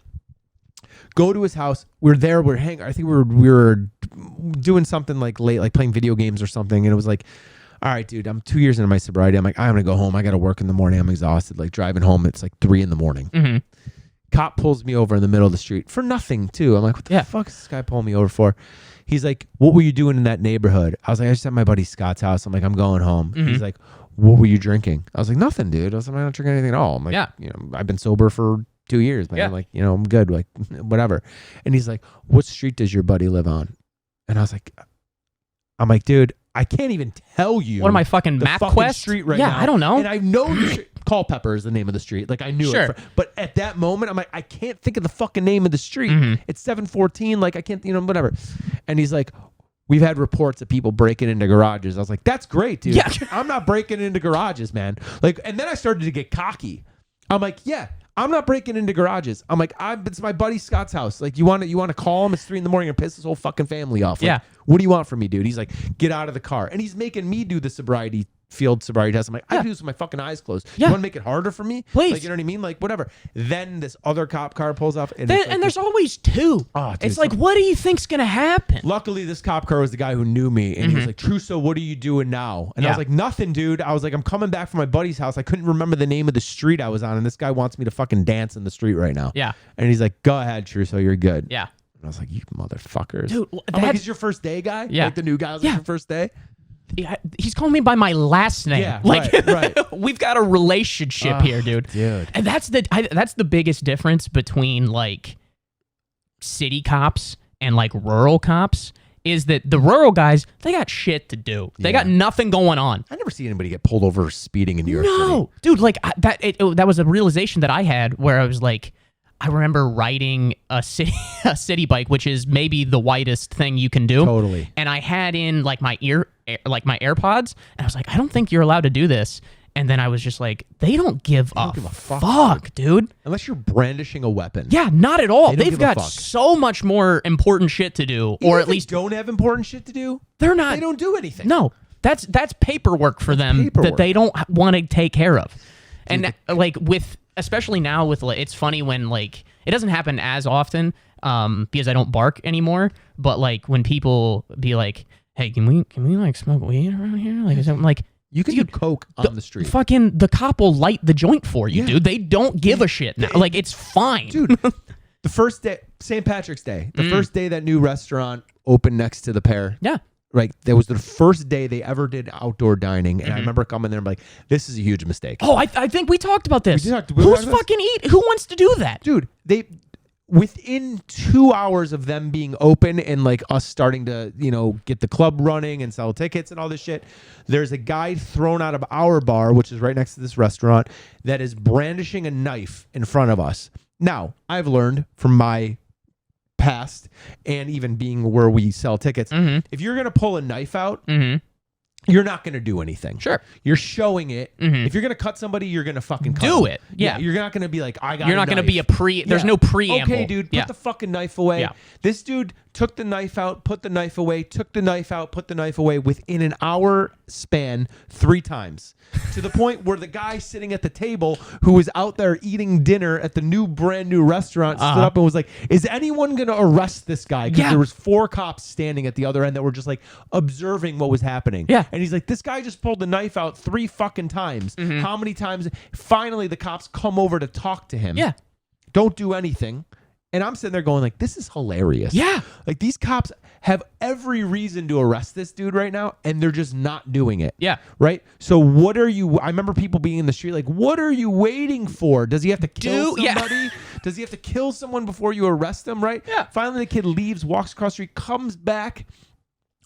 Go to his house. We're there. We're hanging. I think we were doing something like late, like playing video games or something. And it was like, all right, dude, I'm 2 years into my sobriety. I'm like, I'm going to go home. I got to work in the morning. I'm exhausted. Like driving home, it's like 3 a.m. Cop pulls me over in the middle of the street for nothing too. I'm like, what the fuck is this guy pulling me over for? He's like, what were you doing in that neighborhood? I was like, I just at my buddy Scott's house. I'm like, I'm going home. He's like, what were you drinking? I was like, nothing, dude. I was like, I'm not drinking anything at all. I'm like, I've been sober for 2 years, man. I'm like, I'm good. Like, whatever. And he's like, what street does your buddy live on? And I was like, dude, I can't even tell you. What am I fucking MapQuest street right now? Yeah, I don't know. And I know the street. Culpeper is the name of the street. Like I knew it. But at that moment, I'm like, I can't think of the fucking name of the street. It's 714. Like I can't, whatever. And he's like, we've had reports of people breaking into garages. I was like, that's great, dude. Yeah. I'm not breaking into garages, man. Like, and then I started to get cocky. I'm like, yeah, I'm not breaking into garages. I'm like, it's my buddy Scott's house. Like, you want to call him? It's 3 a.m. and piss his whole fucking family off. Like, what do you want from me, dude? He's like, get out of the car. And he's making me do the field sobriety test. I'm like, I do this with my fucking eyes closed. You want to make it harder for me? Please. Like, you know what I mean? Like, whatever. Then this other cop car pulls up. And there's always two. Oh, dude, it's like, what do you think's going to happen? Luckily, this cop car was the guy who knew me. And he was like, Trusso, what are you doing now? And I was like, nothing, dude. I was like, I'm coming back from my buddy's house. I couldn't remember the name of the street I was on. And this guy wants me to fucking dance in the street right now. Yeah. And he's like, go ahead, Trusso, you're good. Yeah. And I was like, you motherfuckers. Dude, I'm like, is your first day guy? Yeah. Like the new guy was like, your first day? Yeah, he's calling me by my last name. Yeah, like, right. We've got a relationship here, dude. And that's the biggest difference between like city cops and like rural cops is that the rural guys, they got shit to do. They got nothing going on. I never see anybody get pulled over speeding in New York City. No, dude, like that was a realization that I had where I was like, I remember riding a city bike, which is maybe the widest thing you can do. Totally. And I had in like my my AirPods, and I was like, I don't think you're allowed to do this. And then I was just like, they don't give a fuck, dude. Unless you're brandishing a weapon. Yeah, not at all. They've got so much more important shit to do, or at least don't have important shit to do. They're not. They don't do anything. No, that's paperwork for them that they don't want to take care of. And like especially now with it's funny when like it doesn't happen as often because I don't bark anymore. But like when people be like, hey, can we like smoke weed around here? Like is something like. You can do coke on the street. Fucking the cop will light the joint for you, dude. They don't give a shit now. Like, it's fine. Dude, the first day, St. Patrick's Day, the first day that new restaurant opened next to the pair. Yeah. Right. That was the first day they ever did outdoor dining. And I remember coming there and like, this is a huge mistake. Oh, I think we talked about this. Who's fucking who wants to do that? Dude, within 2 hours of them being open and like us starting to, get the club running and sell tickets and all this shit, there's a guy thrown out of our bar, which is right next to this restaurant, that is brandishing a knife in front of us. Now, I've learned from my past and even being where we sell tickets, if you're going to pull a knife out, you're not going to do anything. Sure. You're showing it. If you're going to cut somebody, you're going to fucking cut do them. it. Yeah. You're not going to be like, I got You're not going to be there's no preamble. Okay, dude, put the fucking knife away. Yeah. This dude took the knife out, put the knife away, took the knife out, put the knife away within an hour span 3 times. To the point where the guy sitting at the table who was out there eating dinner at the brand new restaurant stood up and was like, is anyone going to arrest this guy? Because there was 4 cops standing at the other end that were just like observing what was happening. Yeah. And he's like, this guy just pulled the knife out 3 fucking times. How many times? Finally, the cops come over to talk to him. Yeah. Don't do anything. And I'm sitting there going like, this is hilarious. Yeah. Like these cops have every reason to arrest this dude right now, and they're just not doing it. Yeah. Right? So what are you, I remember people being in the street like, what are you waiting for? Does he have to kill somebody? Yeah. Does he have to kill someone before you arrest him? Right? Yeah. Finally, the kid leaves, walks across the street, comes back,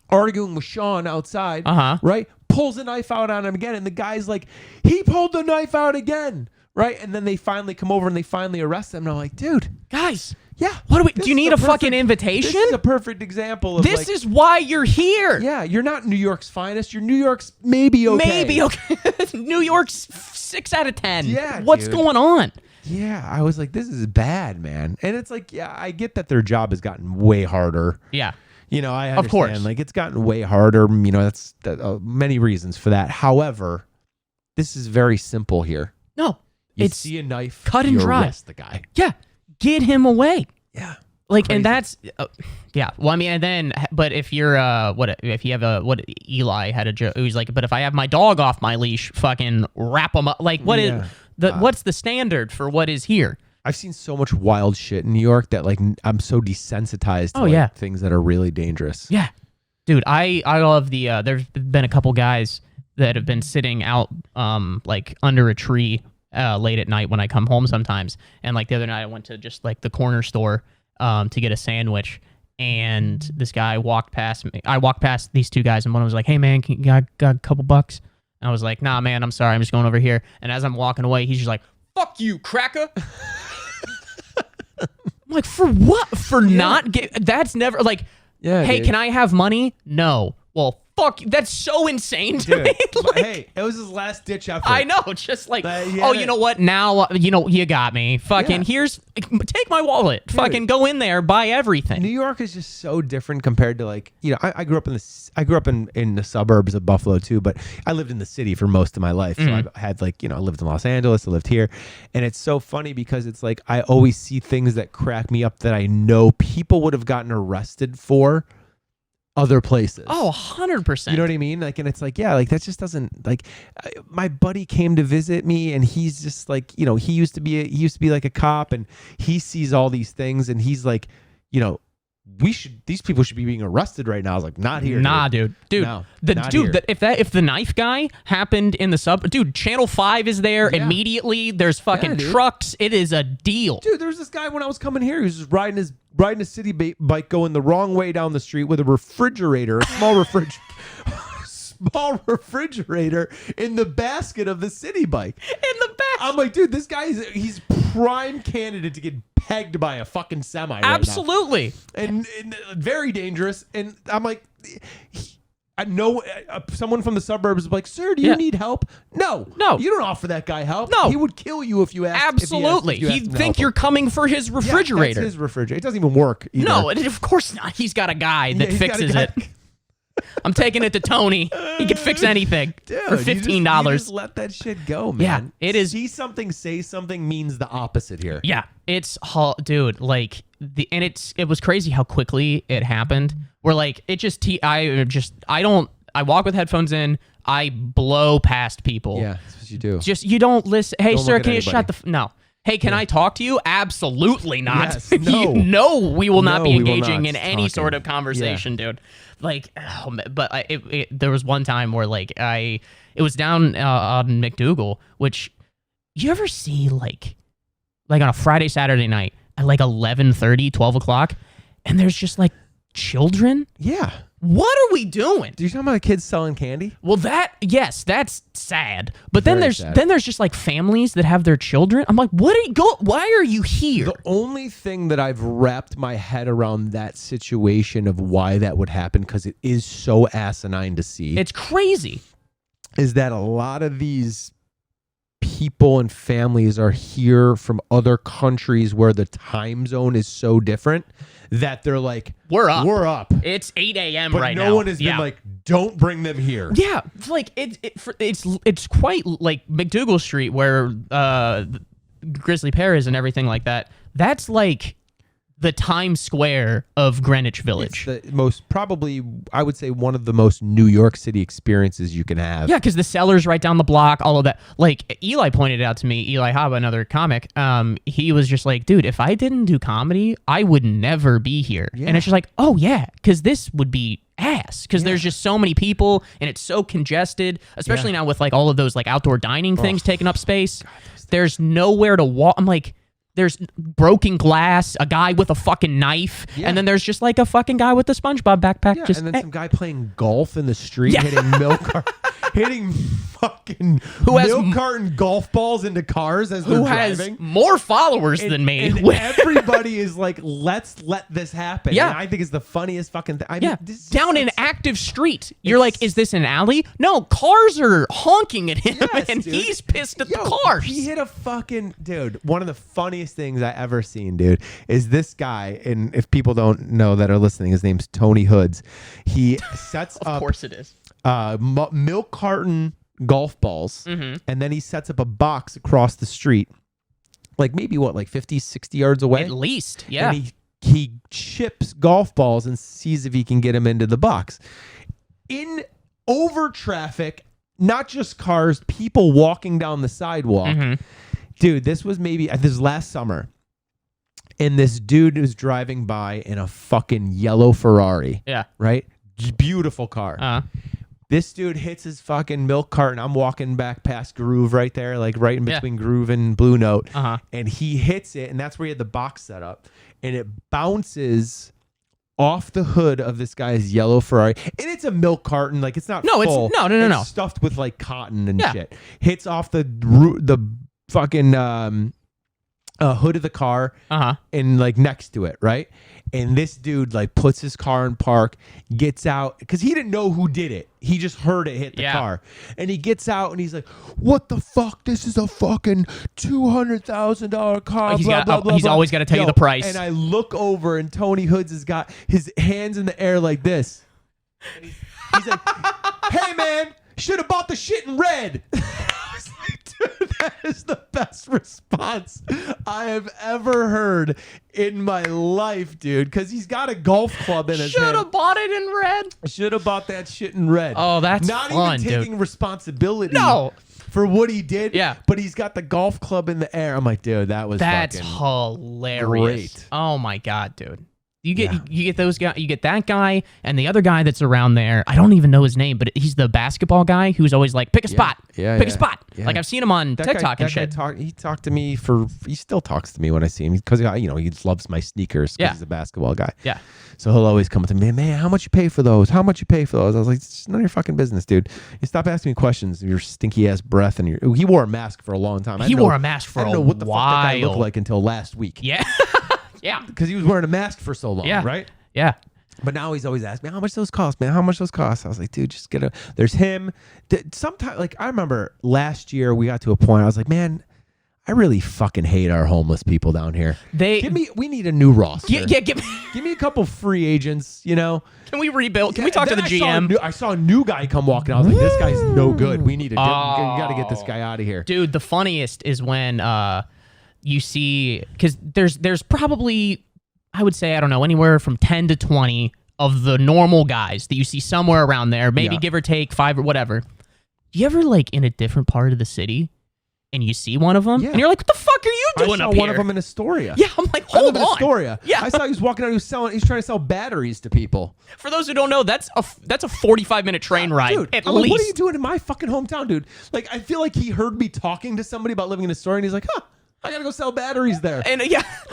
arguing with Sean outside. Right? Pulls a knife out on him again, and the guy's like, he pulled the knife out again. Right? And then they finally come over and they finally arrest him. And I'm like, dude. Guys. Yeah. Do you need a fucking invitation? This is a perfect example of this is why you're here. Yeah. You're not New York's finest. You're New York's maybe okay. Maybe okay. New York's 6 out of 10. Yeah. What's going on? Yeah. I was like, this is bad, man. And it's like, yeah, I get that their job has gotten way harder. Yeah. I understand. Of course. Like it's gotten way harder. That's many reasons for that. However, this is very simple here. No. You see a knife, cut and dry. Arrest the guy. Yeah, get him away. Yeah, like, crazy. And that's, yeah. Well, I mean, and then, but if you're, if you have what Eli had a joke, he was like, but if I have my dog off my leash, fucking wrap him up. Like, what's the standard for what is here? I've seen so much wild shit in New York that like I'm so desensitized to things that are really dangerous. Yeah, dude, I love the. There's been a couple guys that have been sitting out, like under a tree. Late at night when I come home sometimes. And like the other night I went to just like the corner store to get a sandwich, and this guy walked past me. I walked past these 2 guys, and one was like, hey man, you got a couple bucks? And I was like, nah man, I'm sorry, I'm just going over here. And as I'm walking away, he's just like, fuck you, cracker. I'm like, for what? For not that's never like, hey, dude. Can I have money? No. Well, fuck, that's so insane to me. Like, hey, it was his last ditch effort. I know, just like, you know what? Now, you got me. Fucking, take my wallet. Dude. Fucking go in there, buy everything. New York is just so different compared to like, I grew up in the suburbs of Buffalo too, but I lived in the city for most of my life. So I had like, I lived in Los Angeles, I lived here, and it's so funny because it's like I always see things that crack me up that I know people would have gotten arrested for other places. Oh, 100%. You know what I mean? Like, and it's like, yeah, like that just doesn't like. My buddy came to visit me, and he's just like, he used to be like a cop, and he sees all these things, and he's like, these people should be being arrested right now. I was like, not here. Nah, dude. No, if the knife guy happened in the sub, dude, Channel 5 is there immediately. There's fucking trucks. It is a deal. Dude, there was this guy when I was coming here. He was just riding a city bike going the wrong way down the street with a refrigerator, a small refrigerator in the basket of the city bike. In the back. I'm like, dude, this guy he's prime candidate to get pegged by a fucking semi. Absolutely. Right now. And very dangerous. And I'm like, I know someone from the suburbs is like, sir, do you need help? No. You don't offer that guy help. No. He would kill you if you asked. Absolutely. He'd think you're coming for his refrigerator. Yeah, that's his refrigerator. It doesn't even work either. No, of course not. He's got a guy that fixes it. I'm taking it to Tony. He can fix anything for $15. You just let that shit go, man. Yeah, it is. See something, say something means the opposite here. Yeah, it's dude. Like it was crazy how quickly it happened. Where like it just I walk with headphones in. I blow past people. Yeah, that's what you do. You don't listen. Hey, Don't sir, look at can you anybody. shut the no? Hey, can I talk to you? Absolutely not. Yes, no. You know we will not No, be we will engaging not in any talking. sort of conversation, dude. Like, but there was one time where like it was down on McDougal, which you ever see like on a Friday, Saturday night at like 11:30, 12 o'clock, and there's just like children. Yeah. What are we doing? Do you talking about the kids selling candy? Well, that's sad. But then Very there's sad. then there's just like families that have their children. I'm like, why are you here? The only thing that I've wrapped my head around that situation of why that would happen, because it is so asinine to see, It's crazy. is that a lot of these people and families are here from other countries where the time zone is so different that they're like, We're up. It's 8 a.m. but right now. no one has been like, don't bring them here. Yeah, it's like it's quite like McDougal Street where Grizzly Pear is and everything like that. That's like the Times Square of Greenwich Village. It's the most, probably, I would say, one of the most New York City experiences you can have. Yeah, because the cellar's right down the block, all of that. Like, Eli pointed out to me, Eli Haba, another comic, he was just like, dude, if I didn't do comedy, I would never be here. Yeah. And it's just like, oh, yeah, because this would be ass. Because there's just so many people, and it's so congested, especially now with, like, all of those, like, outdoor dining things taking up space. There's nowhere to walk. I'm like... There's broken glass, a guy with a fucking knife, and then there's just like a fucking guy with a SpongeBob backpack. Yeah, just, and then some guy playing golf in the street, hitting hitting fucking milk carton golf balls into cars as they're driving. Has more followers than me. And everybody is like, let's let this happen. Yeah. And I think it's the funniest fucking thing. I mean, this down an active street. You're like, is this an alley? No, cars are honking at him, and dude. he's pissed at the cars. He hit a fucking dude. One of the funniest things I ever seen, dude, is this guy. And if people don't know that are listening, his name's Tony Hoods. He sets up, of course it is, milk carton golf balls, and then he sets up a box across the street, like maybe like 50, 60 yards away, at least. Yeah, and he chips golf balls and sees if he can get them into the box. In over traffic, not just cars, people walking down the sidewalk. Dude, this was last summer. And this dude was driving by in a fucking yellow Ferrari. Yeah. Right? Beautiful car. This dude hits his fucking milk carton. I'm walking back past Groove right there, like right in between Groove and Blue Note. And he hits it, and that's where he had the box set up. And it bounces off the hood of this guy's yellow Ferrari. And it's a milk carton. Like, it's not full. No. It's stuffed with, like, cotton and shit. Hits off the fucking hood of the car and like next to it, right? And this dude like puts his car in park, gets out, because he didn't know who did it. He just heard it hit the car. And he gets out and he's like, what the fuck? This is a fucking $200,000 car. He's always got to tell you the price. And I look over and Tony Hoods has got his hands in the air like this. And he's like, hey man, should have bought the shit in red. Dude, that is the best response I have ever heard in my life, dude. Because he's got a golf club in his hand. Should have bought it in red. Should have bought that shit in red. Oh, that's not fun, even taking responsibility. No. For what he did. Yeah. But he's got the golf club in the air. I'm like, dude, that's hilarious. great. Oh my god, dude. You get those guys. You get that guy and the other guy that's around there. I don't even know his name, but he's the basketball guy who's always like, pick a spot, pick a spot. Yeah. Like I've seen him on TikTok and shit. He talked to me he still talks to me when I see him because he loves my sneakers because he's a basketball guy. Yeah. So he'll always come to me, man, how much you pay for those? How much you pay for those? I was like, it's none of your fucking business, dude. You stop asking me questions. Your stinky ass breath and he wore a mask for a long time. He wore a mask for a while. I don't know what the fuck that guy looked like until last week. Yeah. Yeah. Because he was wearing a mask for so long, right? Yeah. But now he's always asking me, how much those cost, man? How much those cost? I was like, dude, just there's him. Sometimes, like, I remember last year we got to a point, I was like, man, I really fucking hate our homeless people down here. We need a new roster. Give me a couple free agents, Can we rebuild? Can we talk to the GM? I saw a new guy come walking. I was like, this guy's no good. We need you got to get this guy out of here. Dude, the funniest is when you see, because there's probably, I would say, I don't know, anywhere from 10 to 20 of the normal guys that you see somewhere around there, maybe give or take 5 or whatever. You ever like in a different part of the city and you see one of them and you're like, what the fuck are you doing up here? I saw one of them in Astoria. Yeah, I'm like, hold on. Astoria. Yeah. I saw he was walking out, he's trying to sell batteries to people. For those who don't know, that's a 45-minute train ride, dude, at least. Like, what are you doing in my fucking hometown, dude? Like, I feel like he heard me talking to somebody about living in Astoria and he's like, I gotta go sell batteries there. And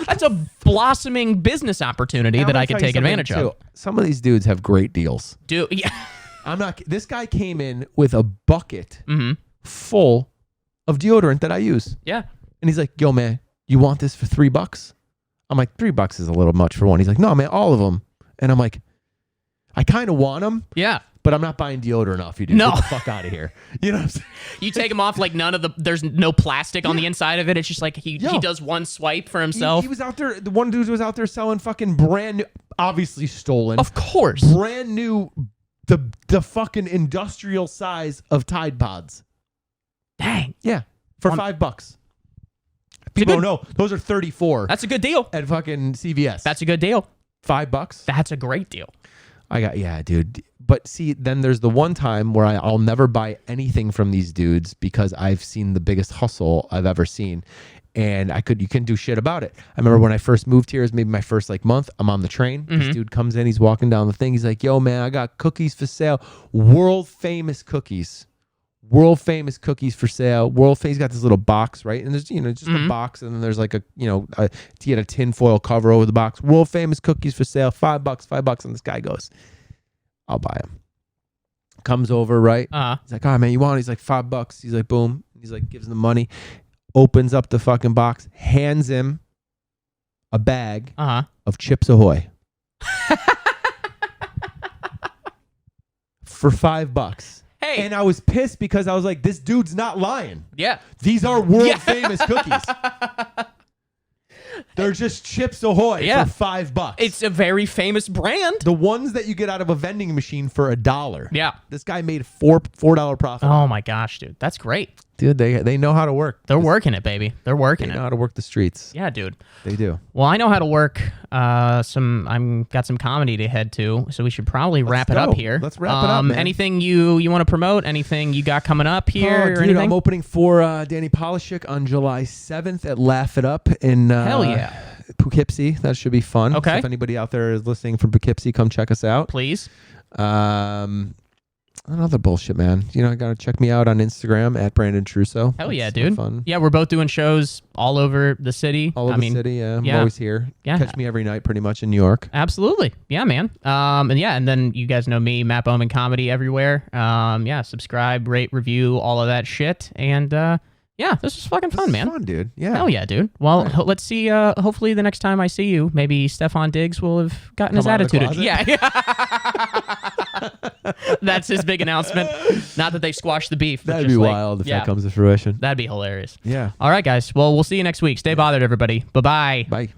that's a blossoming business opportunity that I could take advantage of. Some of these dudes have great deals. This guy came in with a bucket full of deodorant that I use. Yeah. And he's like, yo, man, you want this for $3? I'm like, $3 is a little much for one. He's like, no, man, all of them. And I'm like, I kind of want them. Yeah. But I'm not buying deodorant off you, dude. No. Get the fuck out of here. You know what I'm saying? You take them off like there's no plastic on the inside of it. It's just like he does one swipe for himself. He was out there, the one dude was out there selling fucking brand new, obviously stolen. Of course. Brand new, the fucking industrial size of Tide Pods. Dang. Yeah. For $5. People don't know. Those are 34. That's a good deal. At fucking CVS. That's a good deal. $5. That's a great deal. Dude. But see, then there's the one time where I'll never buy anything from these dudes because I've seen the biggest hustle I've ever seen. And you couldn't do shit about it. I remember when I first moved here, it was maybe my first month. I'm on the train. This dude comes in, he's walking down the thing. He's like, yo, man, I got cookies for sale. World famous cookies for sale. He's got this little box, right? And there's, just a box. And then there's like he had a tin foil cover over the box. World famous cookies for sale. $5. And this guy goes, I'll buy them. Comes over, right? He's like, all right, man, you want it? He's like, $5. He's like, boom. He's like, gives him the money. Opens up the fucking box. Hands him a bag of Chips Ahoy. For $5. Hey. And I was pissed because I was like, this dude's not lying. Yeah. These are world famous cookies. They're just Chips Ahoy for $5. It's a very famous brand. The ones that you get out of a vending machine for $1. Yeah. This guy made $4 profit. Oh my gosh, dude. That's great. Dude, they know how to work. They're working it, baby. They're working They know how to work the streets. Yeah, dude. They do. Well, I know how to work got some comedy to head to, so we should probably wrap it up here. Let's wrap it up, man. Anything you want to promote? Anything you got coming up here? Dude, anything? I'm opening for Danny Polishik on July 7th at Laugh It Up in Hell yeah. Poughkeepsie. That should be fun. Okay. So if anybody out there is listening from Poughkeepsie, come check us out. Please. Another bullshit, man. Gotta check me out on Instagram at Brandon Trusso. Hell yeah, dude. Fun. Yeah, we're both doing shows all over the city. All over the city, yeah. I'm always here. Yeah. Catch me every night pretty much in New York. Absolutely. Yeah, man. And then you guys know me, Matt Bowman Comedy everywhere. Subscribe, rate, review, all of that shit. And this was fucking fun, man. Fun, dude. Yeah. Hell yeah, dude. Well, let's see. Hopefully the next time I see you, maybe Stefan Diggs will have gotten his attitude. Yeah. That's his big announcement. Not that they squashed the beef. That'd be wild if that comes to fruition. That'd be hilarious. Yeah. All right, guys. Well, we'll see you next week. Stay bothered, everybody. Bye-bye. Bye.